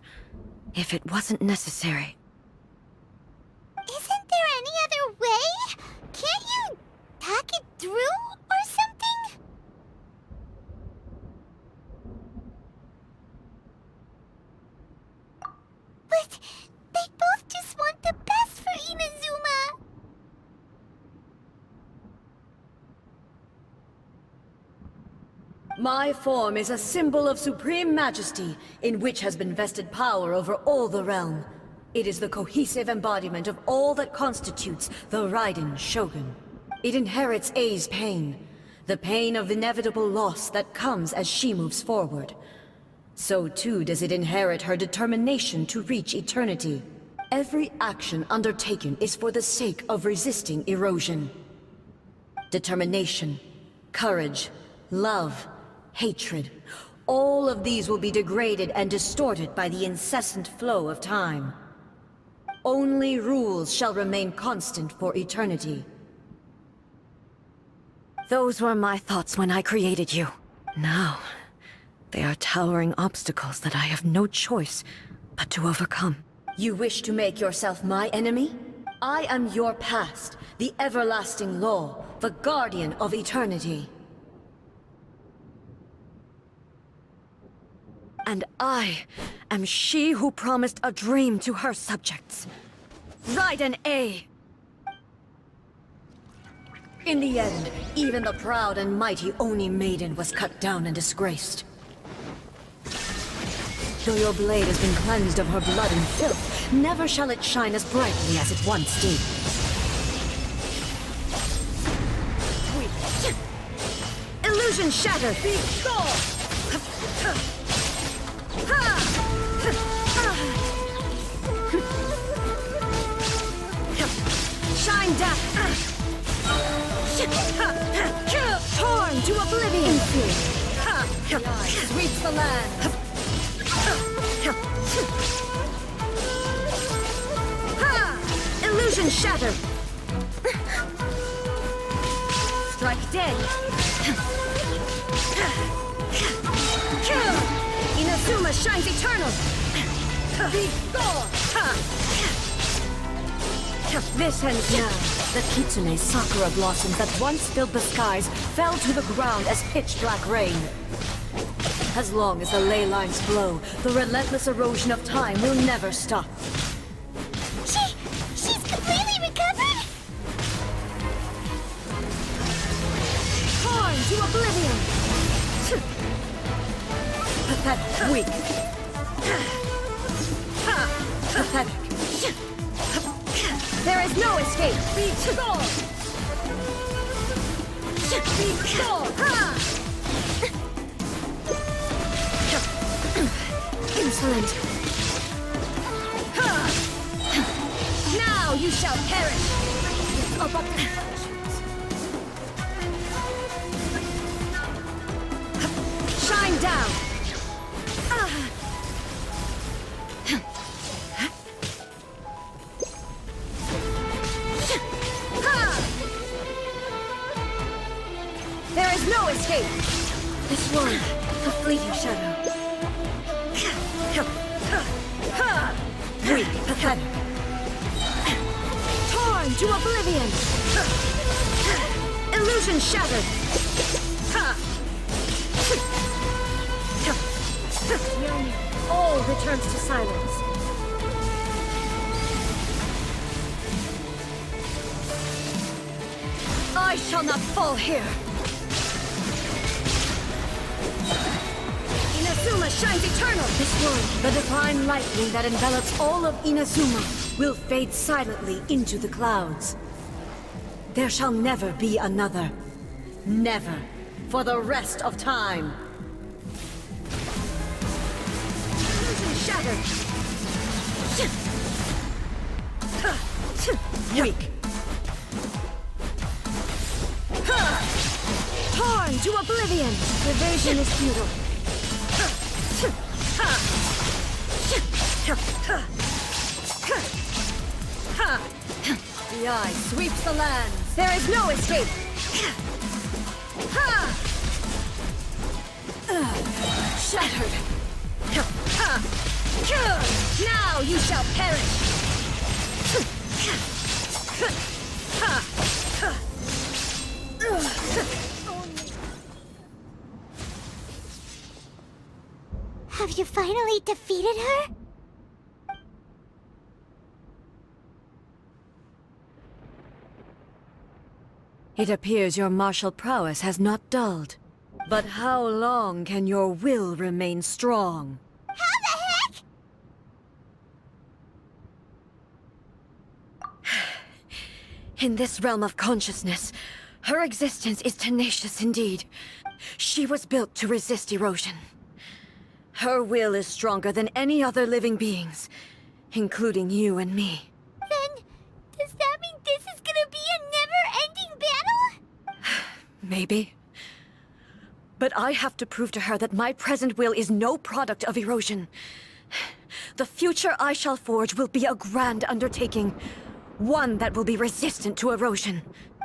if it wasn't necessary. Isn't there any other way? Can't you talk it through or something? But they both just want the best for Inazuma. My form is a symbol of supreme majesty, in which has been vested power over all the realm. It is the cohesive embodiment of all that constitutes the Raiden Shogun. It inherits Ei's pain, the pain of inevitable loss that comes as she moves forward. So too does it inherit her determination to reach eternity. Every action undertaken is for the sake of resisting erosion. Determination, courage, love, hatred, all of these will be degraded and distorted by the incessant flow of time. Only rules shall remain constant for eternity. Those were my thoughts when I created you. Now, they are towering obstacles that I have no choice but to overcome. You wish to make yourself my enemy? I am your past, the everlasting law, the guardian of eternity. And I am she who promised a dream to her subjects. Raiden A. In the end, even the proud and mighty Oni maiden was cut down and disgraced. Though your blade has been cleansed of her blood and filth, never shall it shine as brightly as it once did. Illusion shatter! Be gone! Shine down! Torn to oblivion! The eye sweeps the land! Illusion shatter! Strike dead! Inazuma shines eternal! Be gone! This ends now. The Kitsune sakura blossoms that once filled the skies fell to the ground as pitch-black rain. As long as the ley lines flow, the relentless erosion of time will never stop. She's completely recovered? Torn to oblivion! Pathetic. Weak. Pathetic. There is no escape! Be gone! Be gone! Insolent! Now you shall perish! Shine down! There is no escape! This one, a fleeting shadow. Weak, pathetic. Torn to oblivion! Illusion shattered! All returns to silence. I shall not fall here! Inazuma shines eternal! This one, the divine lightning that envelops all of Inazuma, will fade silently into the clouds. There shall never be another. Never. For the rest of time. Shattered! Weak. Torn to oblivion! Evasion is futile. The eye sweeps the land. There is no escape. Shattered. Now you shall perish. Have you finally defeated her? It appears your martial prowess has not dulled. But how long can your will remain strong? How the heck? In this realm of consciousness, her existence is tenacious indeed. She was built to resist erosion. Her will is stronger than any other living being's, including you and me. Then, does that mean this is gonna be a never-ending battle? Maybe. But I have to prove to her that my present will is no product of erosion. The future I shall forge will be a grand undertaking. One that will be resistant to erosion.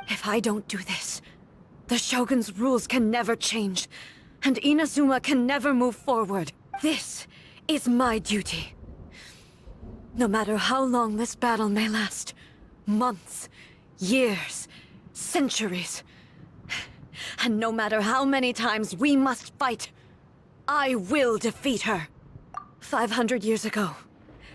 If I don't do this, the Shogun's rules can never change, and Inazuma can never move forward. This is my duty. No matter how long this battle may last, months, years, centuries, and no matter how many times we must fight, I will defeat her. 500 years ago,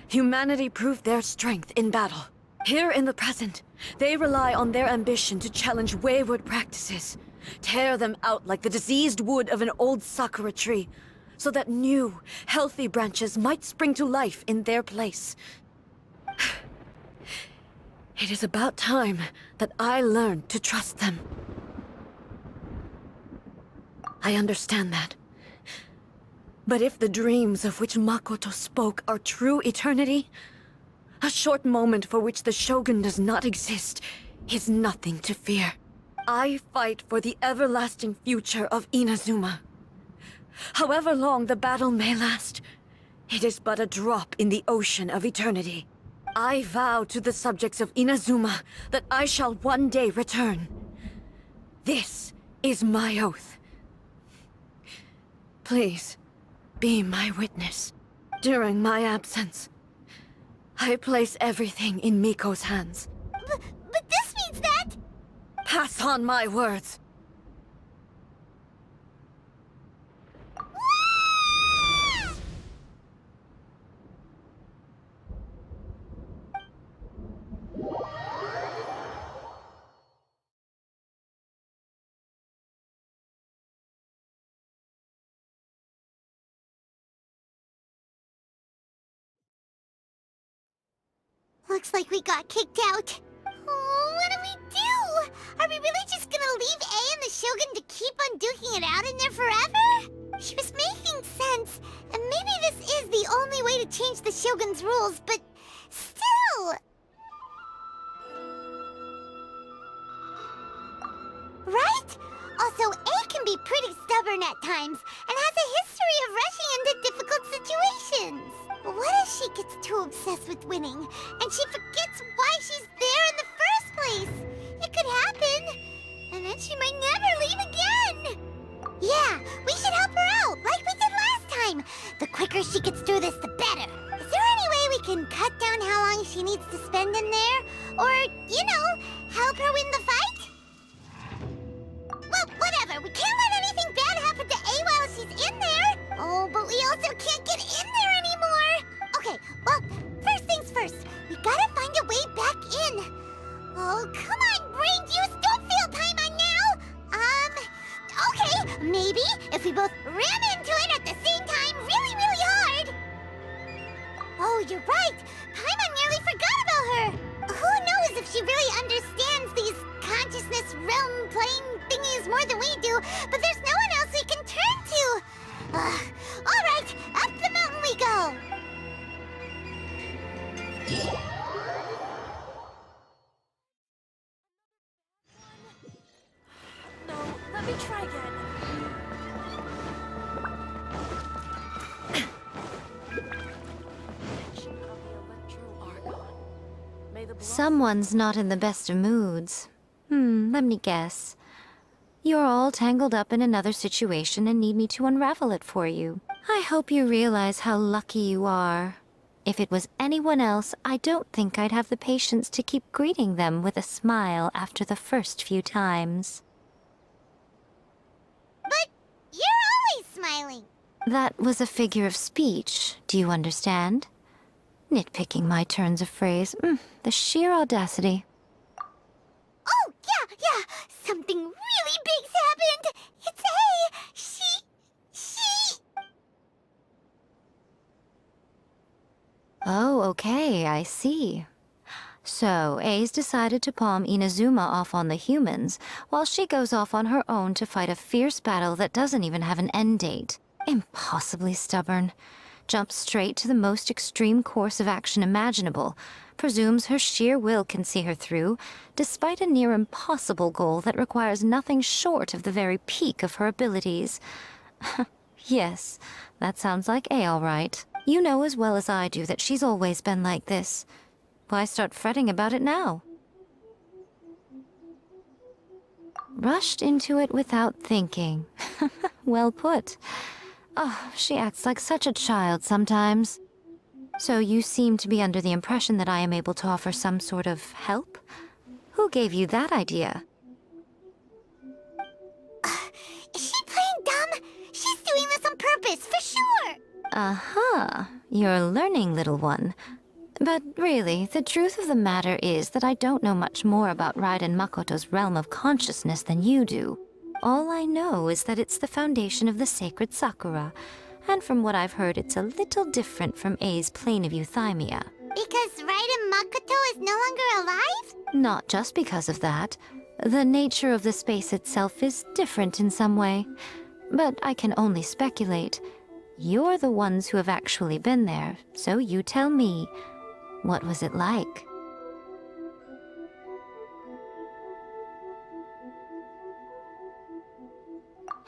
humanity proved their strength in battle. Here in the present, they rely on their ambition to challenge wayward practices, tear them out like the diseased wood of an old sakura tree, so that new, healthy branches might spring to life in their place. It is about time that I learned to trust them. I understand that. But if the dreams of which Makoto spoke are true eternity, a short moment for which the Shogun does not exist is nothing to fear. I fight for the everlasting future of Inazuma. However long the battle may last, it is but a drop in the ocean of eternity. I vow to the subjects of Inazuma that I shall one day return. This is my oath. Please, be my witness. During my absence, I place everything in Miko's hands. But this means that... Pass on my words. Looks like we got kicked out. Oh, what do we do? Are we really just gonna leave A and the Shogun to keep on duking it out in there forever? She was making sense, and maybe this is the only way to change the Shogun's rules, but still... Right? Also, A can be pretty stubborn at times, and has a history of rushing into difficult situations. What if she gets too obsessed with winning, and she forgets why she's there in the first place? It could happen, and then she might never leave again. Yeah, we should help her out, like we did last time. The quicker she gets through this, the better. Is there any way we can cut down how long she needs to spend in there? Or, you know, help her win the fight? Well, whatever. We can't let anything bad happen to A while she's in there. Oh, but we also can't get in there anymore. Okay, well, first things first. We gotta find a way back in. Oh, come on, brain juice. Don't fail Paimon now. Okay, maybe if we both ram into it at the same time really, really hard. Oh, you're right. Paimon nearly forgot about her. Who knows if she really understands these consciousness realm playing thingies more than we do, but there's no one else we can turn to. All right, up the mountain we go. No, let me try again. Someone's not in the best of moods. Let me guess. You're all tangled up in another situation and need me to unravel it for you. I hope you realize how lucky you are. If it was anyone else, I don't think I'd have the patience to keep greeting them with a smile after the first few times. But you're always smiling. That was a figure of speech, do you understand? Nitpicking my turns of phrase. The sheer audacity. Oh, yeah. Something really big's happened. It's A. She... Oh, okay, I see. So, A's decided to palm Inazuma off on the humans, while she goes off on her own to fight a fierce battle that doesn't even have an end date. Impossibly stubborn. Jumps straight to the most extreme course of action imaginable, presumes her sheer will can see her through, despite a near impossible goal that requires nothing short of the very peak of her abilities. Yes, that sounds like A all right. You know as well as I do that she's always been like this. Why start fretting about it now? Rushed into it without thinking. Well put. Oh, she acts like such a child sometimes. So you seem to be under the impression that I am able to offer some sort of help? Who gave you that idea? Is she playing dumb? She's doing this on purpose, for sure! Uh-huh. You're learning, little one. But really, the truth of the matter is that I don't know much more about Raiden Makoto's realm of consciousness than you do. All I know is that it's the foundation of the sacred Sakura, and from what I've heard, it's a little different from A's plane of euthymia. Because Raiden Makoto is no longer alive? Not just because of that. The nature of the space itself is different in some way. But I can only speculate. You're the ones who have actually been there, so you tell me. What was it like?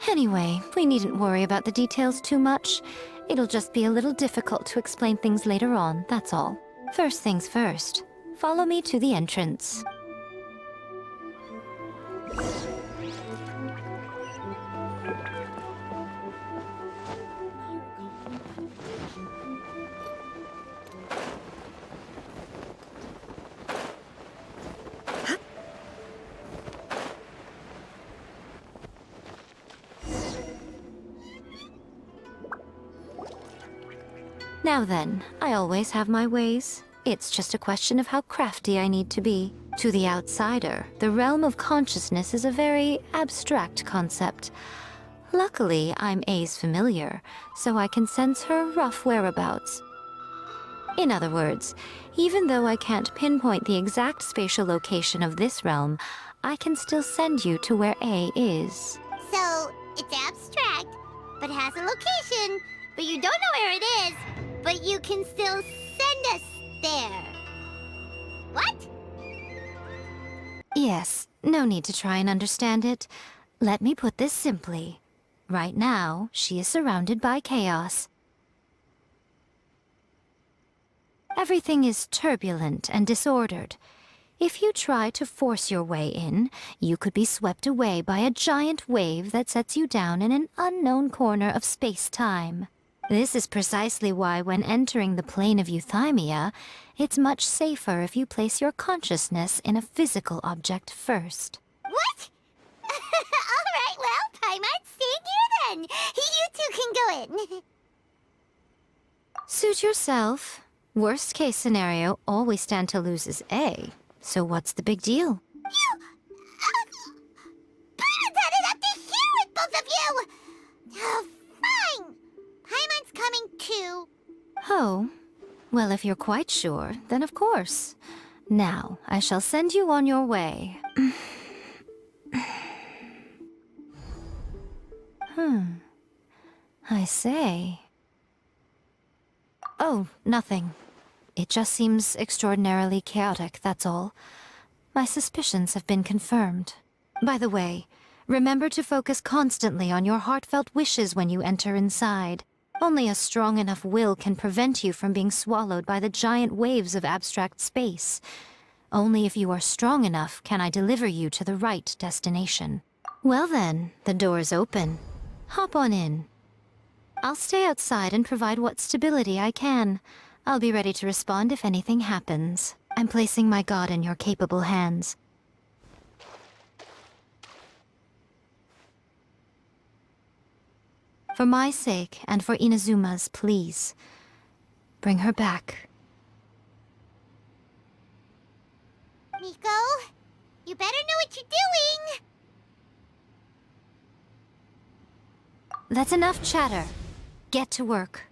Anyway, we needn't worry about the details too much. It'll just be a little difficult to explain things later on, that's all. First things first. Follow me to the entrance. Now then, I always have my ways. It's just a question of how crafty I need to be. To the outsider, the realm of consciousness is a very abstract concept. Luckily, I'm A's familiar, so I can sense her rough whereabouts. In other words, even though I can't pinpoint the exact spatial location of this realm, I can still send you to where A is. So, it's abstract, but has a location, but you don't know where it is, but you can still send us there. What? Yes, no need to try and understand it. Let me put this simply. Right now, she is surrounded by chaos. Everything is turbulent and disordered. If you try to force your way in, you could be swept away by a giant wave that sets you down in an unknown corner of space-time. This is precisely why when entering the plane of euthymia, it's much safer if you place your consciousness in a physical object first. What? Alright, well, Paimon's staying here then. You two can go in. Suit yourself. Worst case scenario, all we stand to lose is A. So what's the big deal? You... Paimon's had it up to here with both of you! Oh, fine! Paimon's coming too. Oh, well, if you're quite sure, then of course. Now, I shall send you on your way. I say. Oh, nothing. It just seems extraordinarily chaotic, that's all. My suspicions have been confirmed. By the way, remember to focus constantly on your heartfelt wishes when you enter inside. Only a strong enough will can prevent you from being swallowed by the giant waves of abstract space. Only if you are strong enough can I deliver you to the right destination. Well then, the door is open. Hop on in. I'll stay outside and provide what stability I can. I'll be ready to respond if anything happens. I'm placing my god in your capable hands. For my sake, and for Inazuma's, please. Bring her back. Miko, you better know what you're doing! That's enough chatter. Get to work.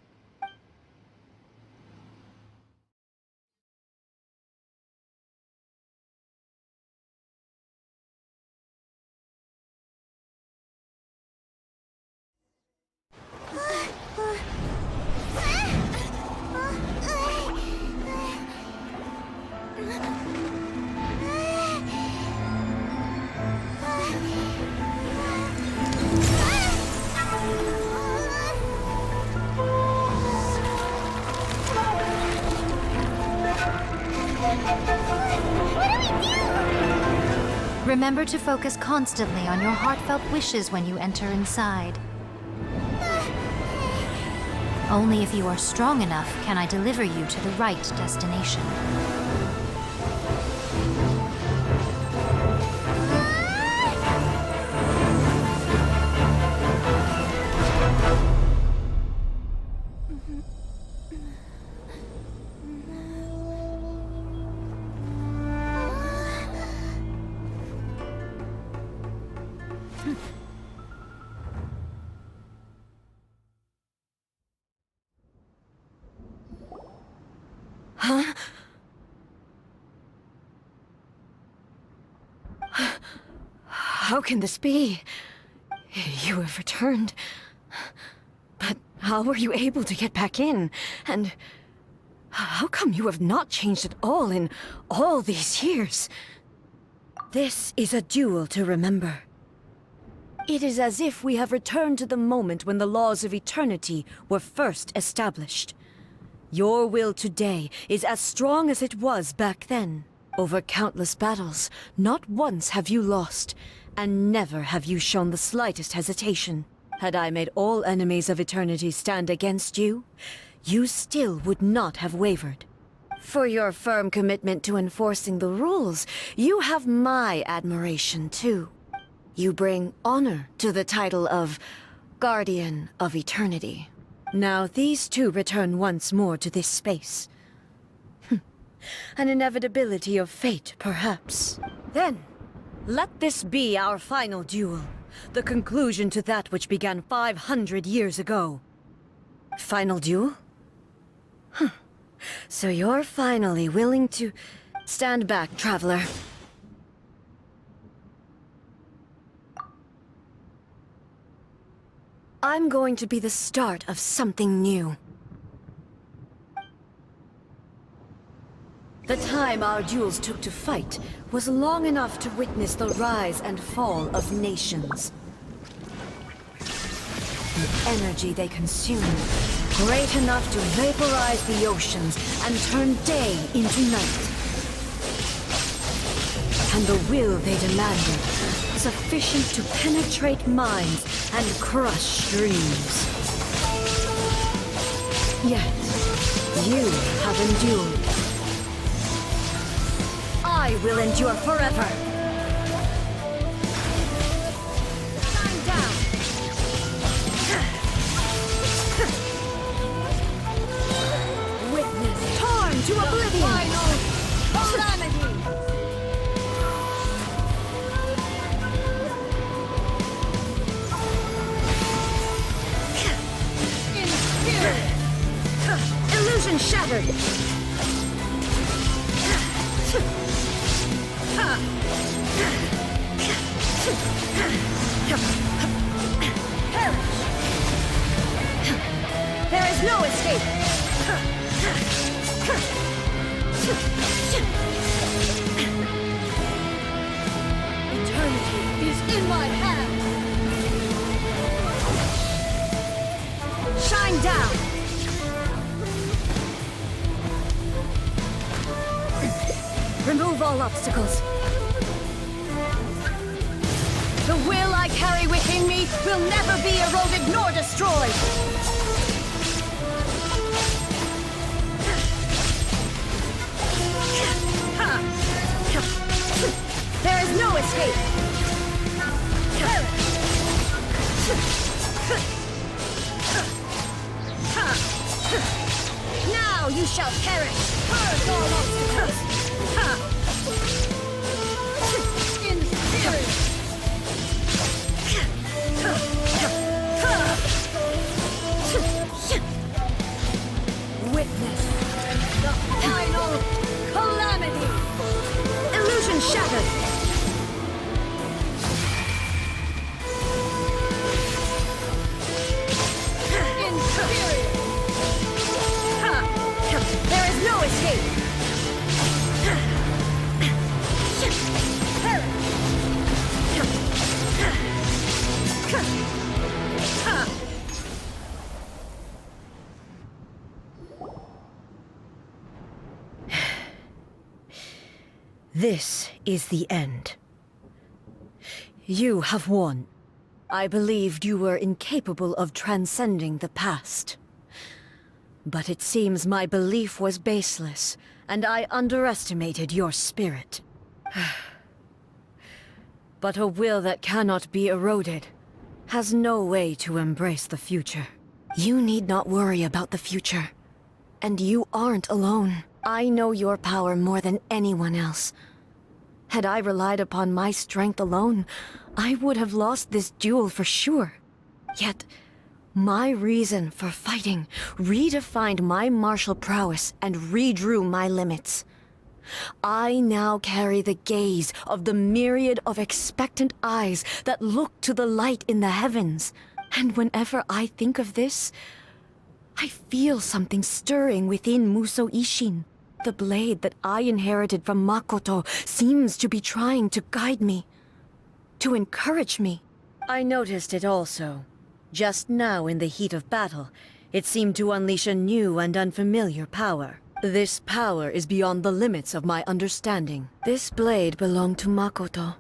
Remember to focus constantly on your heartfelt wishes when you enter inside. Only if you are strong enough can I deliver you to the right destination. Huh? How can this be? You have returned. But how were you able to get back in? And how come you have not changed at all in all these years? This is a duel to remember. It is as if we have returned to the moment when the laws of eternity were first established. Your will today is as strong as it was back then. Over countless battles, not once have you lost, and never have you shown the slightest hesitation. Had I made all enemies of eternity stand against you, you still would not have wavered. For your firm commitment to enforcing the rules, you have my admiration too. You bring honor to the title of Guardian of Eternity. Now these two return once more to this space. An inevitability of fate, perhaps. Then, let this be our final duel. The conclusion to that which began 500 years ago. Final duel? So you're finally willing to stand back, traveler. I'm going to be the start of something new. The time our duels took to fight was long enough to witness the rise and fall of nations. The energy they consumed, great enough to vaporize the oceans and turn day into night. And the will they demanded, sufficient to penetrate minds and crush dreams. Yet, you have endured. I will endure forever. Shine down. Witness torn to oblivion. Final calamity. In spirit. Illusion shattered. There is no escape! Eternity is in my hand! Shine down! Remove all obstacles. The will I carry within me will never be eroded nor destroyed! There is no escape! Now you shall perish! Purge all obstacles! In spirit! Witness the final calamity! Illusion shattered! In spirit! There is no escape! This is the end. You have won. I believed you were incapable of transcending the past. But it seems my belief was baseless, and I underestimated your spirit. But a will that cannot be eroded has no way to embrace the future. You need not worry about the future. And you aren't alone. I know your power more than anyone else. Had I relied upon my strength alone, I would have lost this duel for sure. Yet, my reason for fighting redefined my martial prowess and redrew my limits. I now carry the gaze of the myriad of expectant eyes that look to the light in the heavens. And whenever I think of this, I feel something stirring within Muso Ishin. The blade that I inherited from Makoto seems to be trying to guide me, to encourage me. I noticed it also. Just now in the heat of battle, it seemed to unleash a new and unfamiliar power. This power is beyond the limits of my understanding. This blade belonged to Makoto.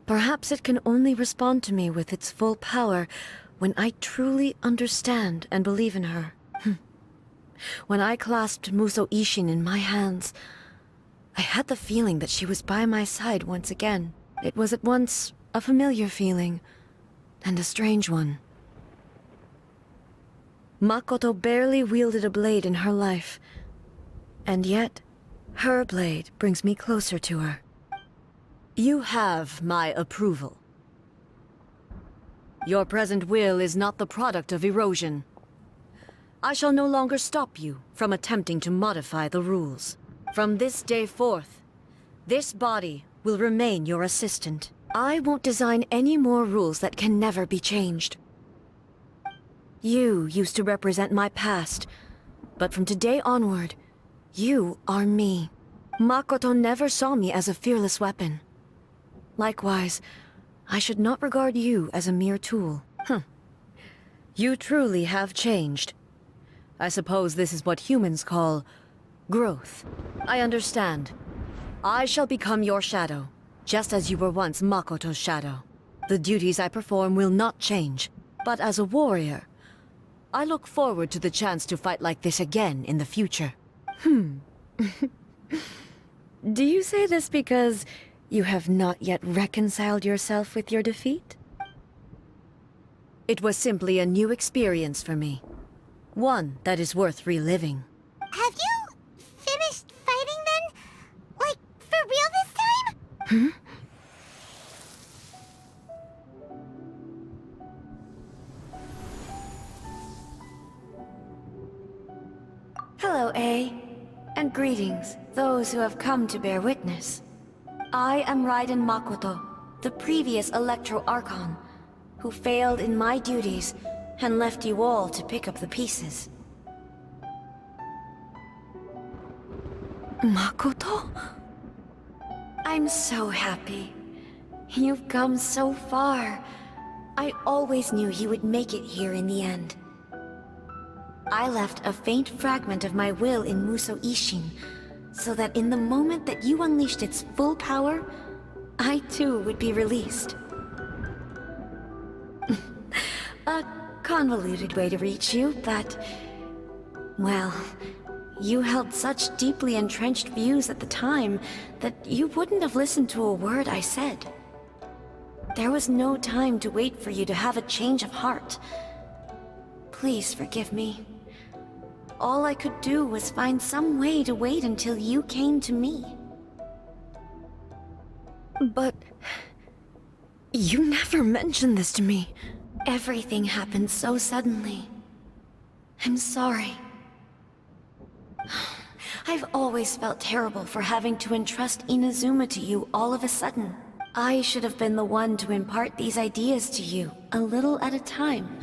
Perhaps it can only respond to me with its full power when I truly understand and believe in her. When I clasped Muso Ishin in my hands, I had the feeling that she was by my side once again. It was at once a familiar feeling and a strange one. Makoto barely wielded a blade in her life, and yet her blade brings me closer to her. You have my approval. Your present will is not the product of erosion. I shall no longer stop you from attempting to modify the rules. From this day forth, this body will remain your assistant. I won't design any more rules that can never be changed. You used to represent my past, but from today onward, you are me. Makoto never saw me as a fearless weapon. Likewise, I should not regard you as a mere tool. You truly have changed. I suppose this is what humans call growth. I understand. I shall become your shadow, just as you were once Makoto's shadow. The duties I perform will not change, but as a warrior, I look forward to the chance to fight like this again in the future. Do you say this because you have not yet reconciled yourself with your defeat? It was simply a new experience for me. One that is worth reliving. Have you finished fighting then? Like, for real this time? Hello, A. And greetings, those who have come to bear witness. I am Raiden Makoto, the previous Electro Archon, who failed in my duties and left you all to pick up the pieces. Makoto? I'm so happy. You've come so far. I always knew you would make it here in the end. I left a faint fragment of my will in Muso Ishin, so that in the moment that you unleashed its full power, I too would be released. A convoluted way to reach you, but... well, you held such deeply entrenched views at the time that you wouldn't have listened to a word I said. There was no time to wait for you to have a change of heart. Please forgive me. All I could do was find some way to wait until you came to me. But... you never mentioned this to me. Everything happened so suddenly. I'm sorry. I've always felt terrible for having to entrust Inazuma to you all of a sudden. I should have been the one to impart these ideas to you, a little at a time,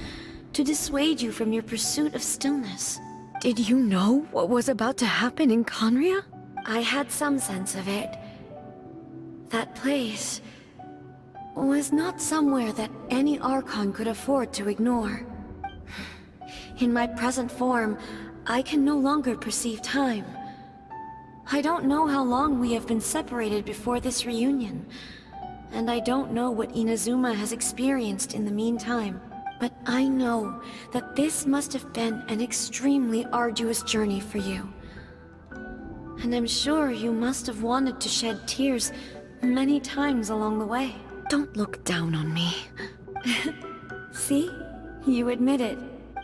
to dissuade you from your pursuit of stillness. Did you know what was about to happen in Conria? I had some sense of it. That place was not somewhere that any Archon could afford to ignore. In my present form, I can no longer perceive time. I don't know how long we have been separated before this reunion, and I don't know what Inazuma has experienced in the meantime. But I know that this must have been an extremely arduous journey for you. And I'm sure you must have wanted to shed tears many times along the way. Don't look down on me. See? You admit it.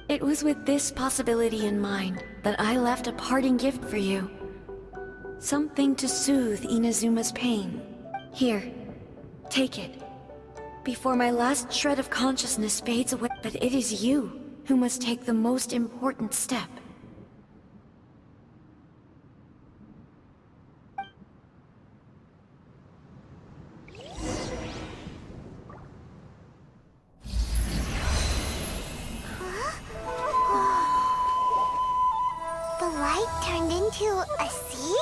It was with this possibility in mind that I left a parting gift for you. Something to soothe Inazuma's pain. Here, take it. Before my last shred of consciousness fades away. But it is you who must take the most important step. The light turned into a seed?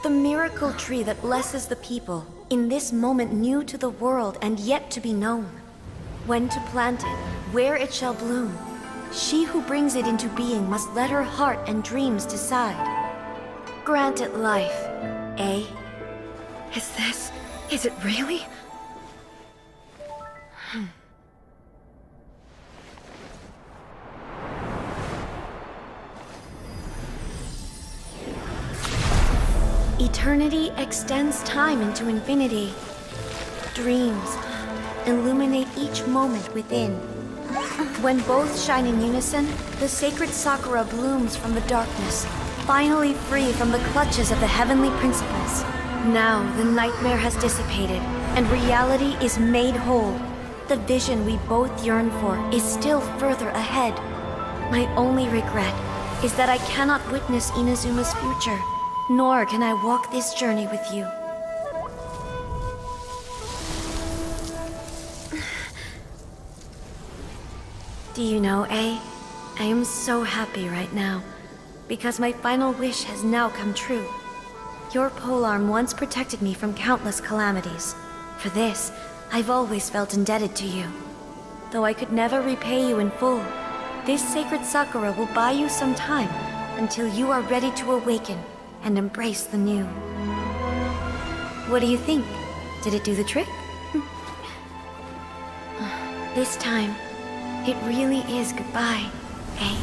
The miracle tree that blesses the people, in this moment new to the world and yet to be known. When to plant it, where it shall bloom. She who brings it into being must let her heart and dreams decide. Grant it life, eh? Is it really? Eternity extends time into infinity. Dreams illuminate each moment within. When both shine in unison, the sacred Sakura blooms from the darkness, finally free from the clutches of the heavenly principles. Now the nightmare has dissipated, and reality is made whole. The vision we both yearn for is still further ahead. My only regret is that I cannot witness Inazuma's future, nor can I walk this journey with you. Do you know, I am so happy right now, because my final wish has now come true. Your polearm once protected me from countless calamities. For this, I've always felt indebted to you. Though I could never repay you in full, this sacred Sakura will buy you some time until you are ready to awaken and embrace the new. What do you think? Did it do the trick? This time, it really is goodbye, eh?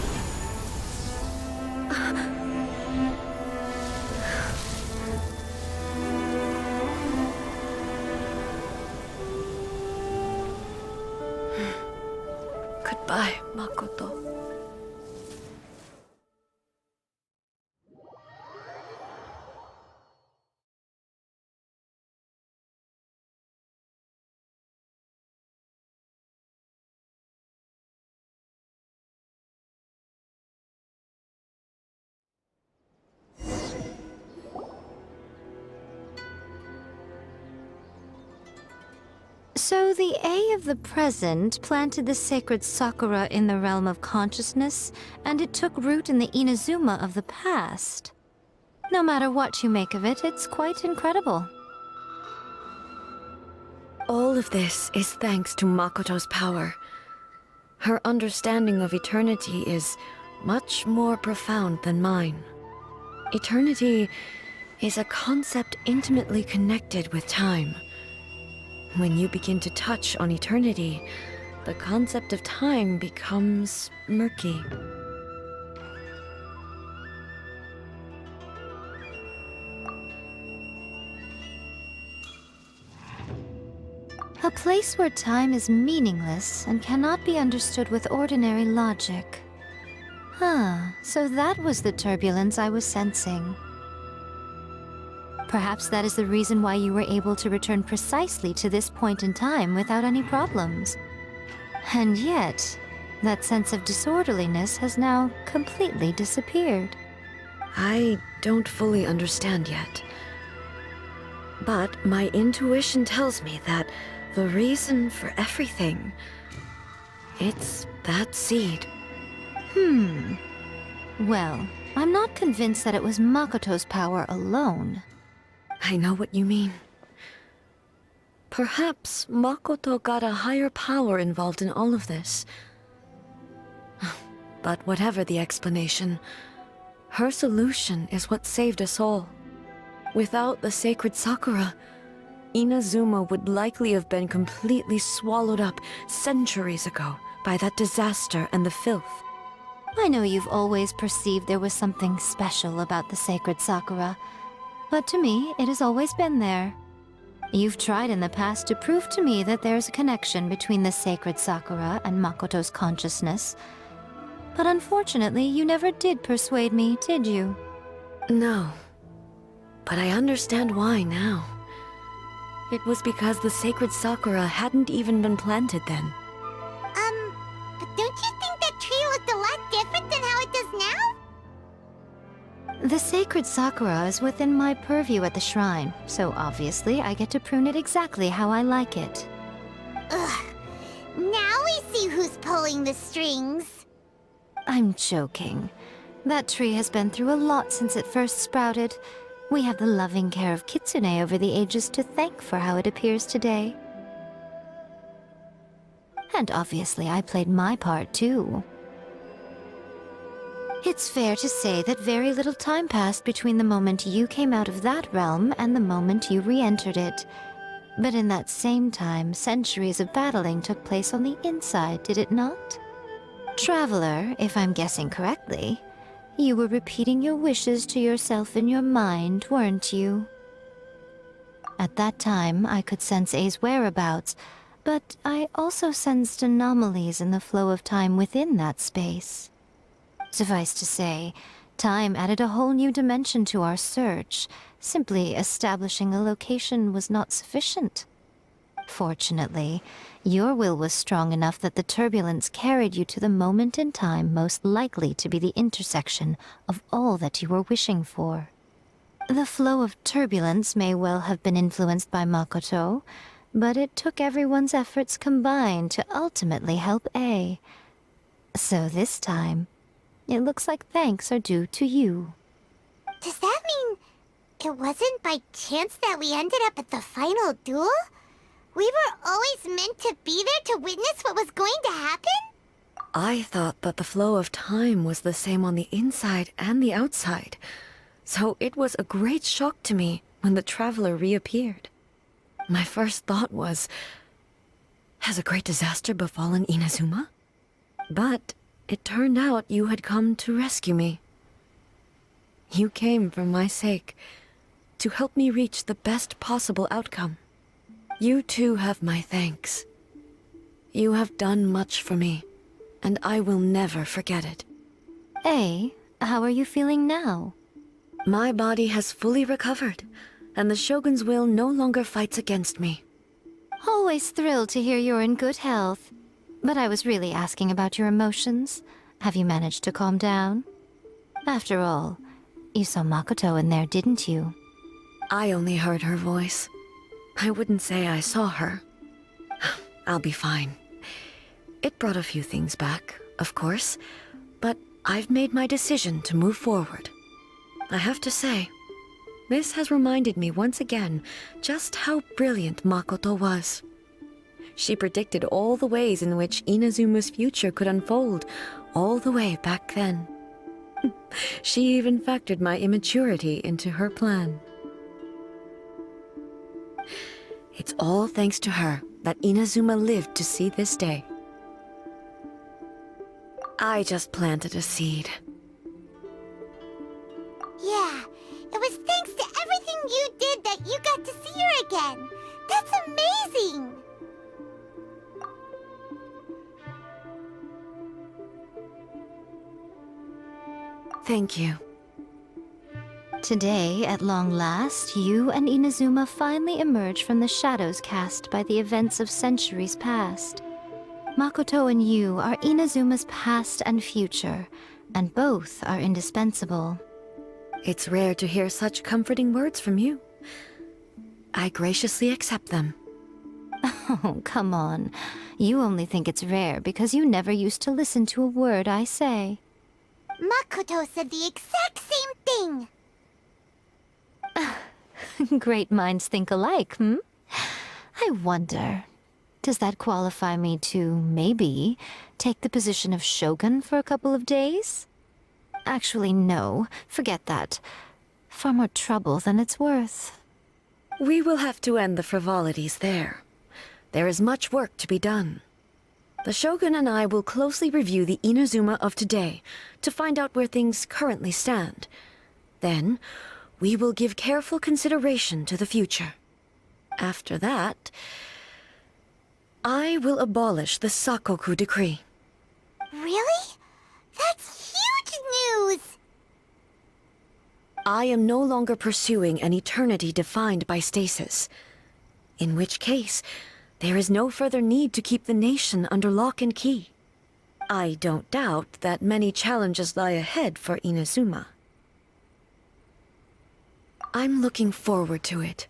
Goodbye, Makoto. So the A of the present planted the sacred Sakura in the realm of consciousness, and it took root in the Inazuma of the past. No matter what you make of it, it's quite incredible. All of this is thanks to Makoto's power. Her understanding of eternity is much more profound than mine. Eternity is a concept intimately connected with time. When you begin to touch on eternity, the concept of time becomes murky. A place where time is meaningless and cannot be understood with ordinary logic. So that was the turbulence I was sensing. Perhaps that is the reason why you were able to return precisely to this point in time without any problems. And yet, that sense of disorderliness has now completely disappeared. I don't fully understand yet. But my intuition tells me that the reason for everything, it's that seed. Well, I'm not convinced that it was Makoto's power alone. I know what you mean. Perhaps Makoto got a higher power involved in all of this. But whatever the explanation, her solution is what saved us all. Without the sacred Sakura, Inazuma would likely have been completely swallowed up centuries ago by that disaster and the filth. I know you've always perceived there was something special about the sacred Sakura, but to me, it has always been there. You've tried in the past to prove to me that there's a connection between the sacred Sakura and Makoto's consciousness, but unfortunately, you never did persuade me, did you? No. But I understand why now. It was because the sacred Sakura hadn't even been planted then. But don't you think that tree looked a lot different than how it does now? The sacred Sakura is within my purview at the shrine, so obviously I get to prune it exactly how I like it. Ugh. Now we see who's pulling the strings. I'm joking. That tree has been through a lot since it first sprouted. We have the loving care of Kitsune over the ages to thank for how it appears today. And obviously I played my part too. It's fair to say that very little time passed between the moment you came out of that realm and the moment you re-entered it. But in that same time, centuries of battling took place on the inside, did it not? Traveler, if I'm guessing correctly, you were repeating your wishes to yourself in your mind, weren't you? At that time, I could sense A's whereabouts, but I also sensed anomalies in the flow of time within that space. Suffice to say, time added a whole new dimension to our search. Simply establishing a location was not sufficient. Fortunately, your will was strong enough that the turbulence carried you to the moment in time most likely to be the intersection of all that you were wishing for. The flow of turbulence may well have been influenced by Makoto, but it took everyone's efforts combined to ultimately help A. So this time, it looks like thanks are due to you. Does that mean it wasn't by chance that we ended up at the final duel? We were always meant to be there to witness what was going to happen? I thought that the flow of time was the same on the inside and the outside, so it was a great shock to me when the traveler reappeared. My first thought was, has a great disaster befallen Inazuma? But it turned out you had come to rescue me. You came for my sake, to help me reach the best possible outcome. You too have my thanks. You have done much for me, and I will never forget it. A, how are you feeling now? My body has fully recovered, and the Shogun's will no longer fights against me. Always thrilled to hear you're in good health. But I was really asking about your emotions. Have you managed to calm down? After all, you saw Makoto in there, didn't you? I only heard her voice. I wouldn't say I saw her. I'll be fine. It brought a few things back, of course, but I've made my decision to move forward. I have to say, this has reminded me once again just how brilliant Makoto was. She predicted all the ways in which Inazuma's future could unfold, all the way back then. She even factored my immaturity into her plan. It's all thanks to her that Inazuma lived to see this day. I just planted a seed. Yeah, it was thanks to everything you did that you got to see her again. That's amazing! Thank you. Today, at long last, you and Inazuma finally emerge from the shadows cast by the events of centuries past. Makoto and you are Inazuma's past and future, and both are indispensable. It's rare to hear such comforting words from you. I graciously accept them. Oh, come on. You only think it's rare because you never used to listen to a word I say. Makoto said the exact same thing! Great minds think alike, hmm? I wonder, does that qualify me to, maybe, take the position of Shogun for a couple of days? Actually, no. Forget that. Far more trouble than it's worth. We will have to end the frivolities there. There is much work to be done. The Shogun and I will closely review the Inazuma of today to find out where things currently stand. Then, we will give careful consideration to the future. After that, I will abolish the Sakoku decree. Really? That's huge news! I am no longer pursuing an eternity defined by stasis. In which case, there is no further need to keep the nation under lock and key. I don't doubt that many challenges lie ahead for Inazuma. I'm looking forward to it.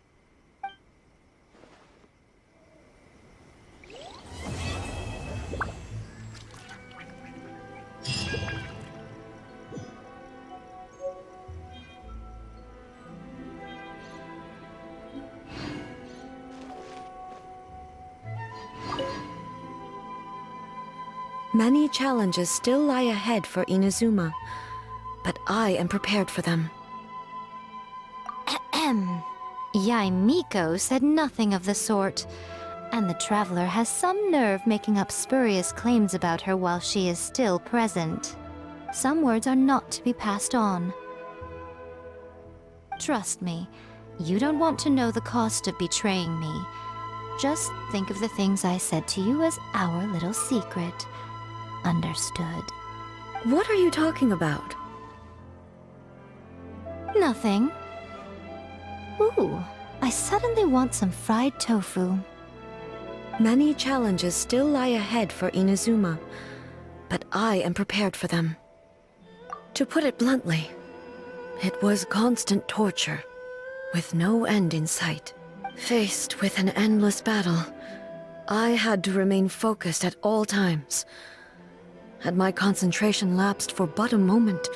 Many challenges still lie ahead for Inazuma, but I am prepared for them. Yaimiko said nothing of the sort, and the traveler has some nerve making up spurious claims about her while she is still present. Some words are not to be passed on. Trust me, you don't want to know the cost of betraying me. Just think of the things I said to you as our little secret. Understood. What are you talking about? Nothing. Ooh, I suddenly want some fried tofu. Many challenges still lie ahead for Inazuma, but I am prepared for them. To put it bluntly, it was constant torture, with no end in sight. Faced with an endless battle, I had to remain focused at all times. Had my concentration lapsed for but a moment,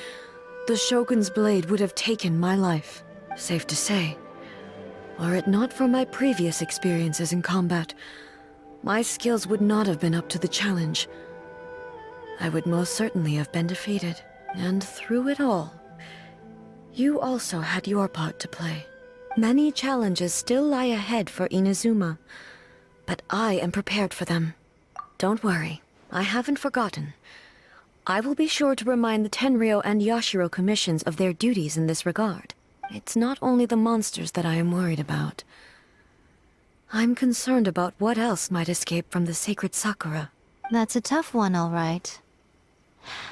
the Shogun's blade would have taken my life. Safe to say, were it not for my previous experiences in combat, my skills would not have been up to the challenge. I would most certainly have been defeated. And through it all, you also had your part to play. Many challenges still lie ahead for Inazuma, but I am prepared for them. Don't worry, I haven't forgotten. I will be sure to remind the Tenryo and Yashiro commissions of their duties in this regard. It's not only the monsters that I am worried about. I'm concerned about what else might escape from the sacred Sakura. That's a tough one, all right.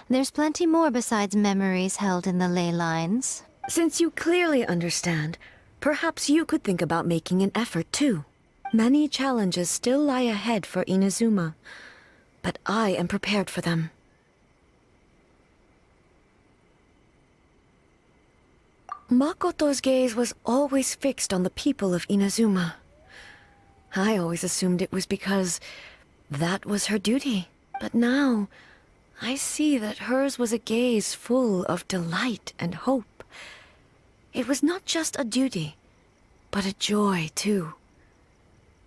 There's plenty more besides memories held in the ley lines. Since you clearly understand, perhaps you could think about making an effort too. Many challenges still lie ahead for Inazuma, but I am prepared for them. Makoto's gaze was always fixed on the people of Inazuma. I always assumed it was because that was her duty. But now, I see that hers was a gaze full of delight and hope. It was not just a duty, but a joy too.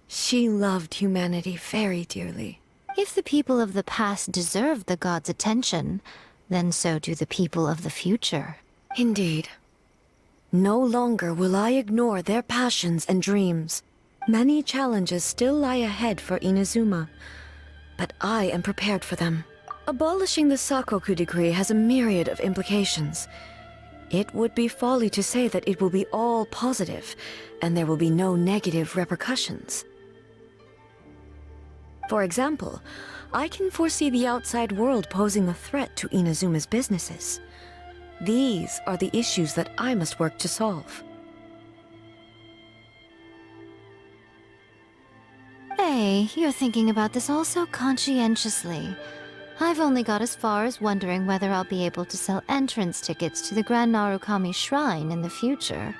She loved humanity very dearly. If the people of the past deserve the god's attention, then so do the people of the future. Indeed. No longer will I ignore their passions and dreams. Many challenges still lie ahead for Inazuma, but I am prepared for them. Abolishing the Sakoku decree has a myriad of implications. It would be folly to say that it will be all positive, and there will be no negative repercussions. For example, I can foresee the outside world posing a threat to Inazuma's businesses. These are the issues that I must work to solve. Hey, you're thinking about this all so conscientiously. I've only got as far as wondering whether I'll be able to sell entrance tickets to the Grand Narukami Shrine in the future.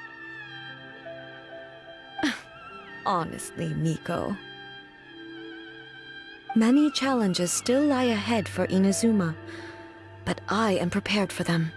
Honestly, Miko. Many challenges still lie ahead for Inazuma, but I am prepared for them.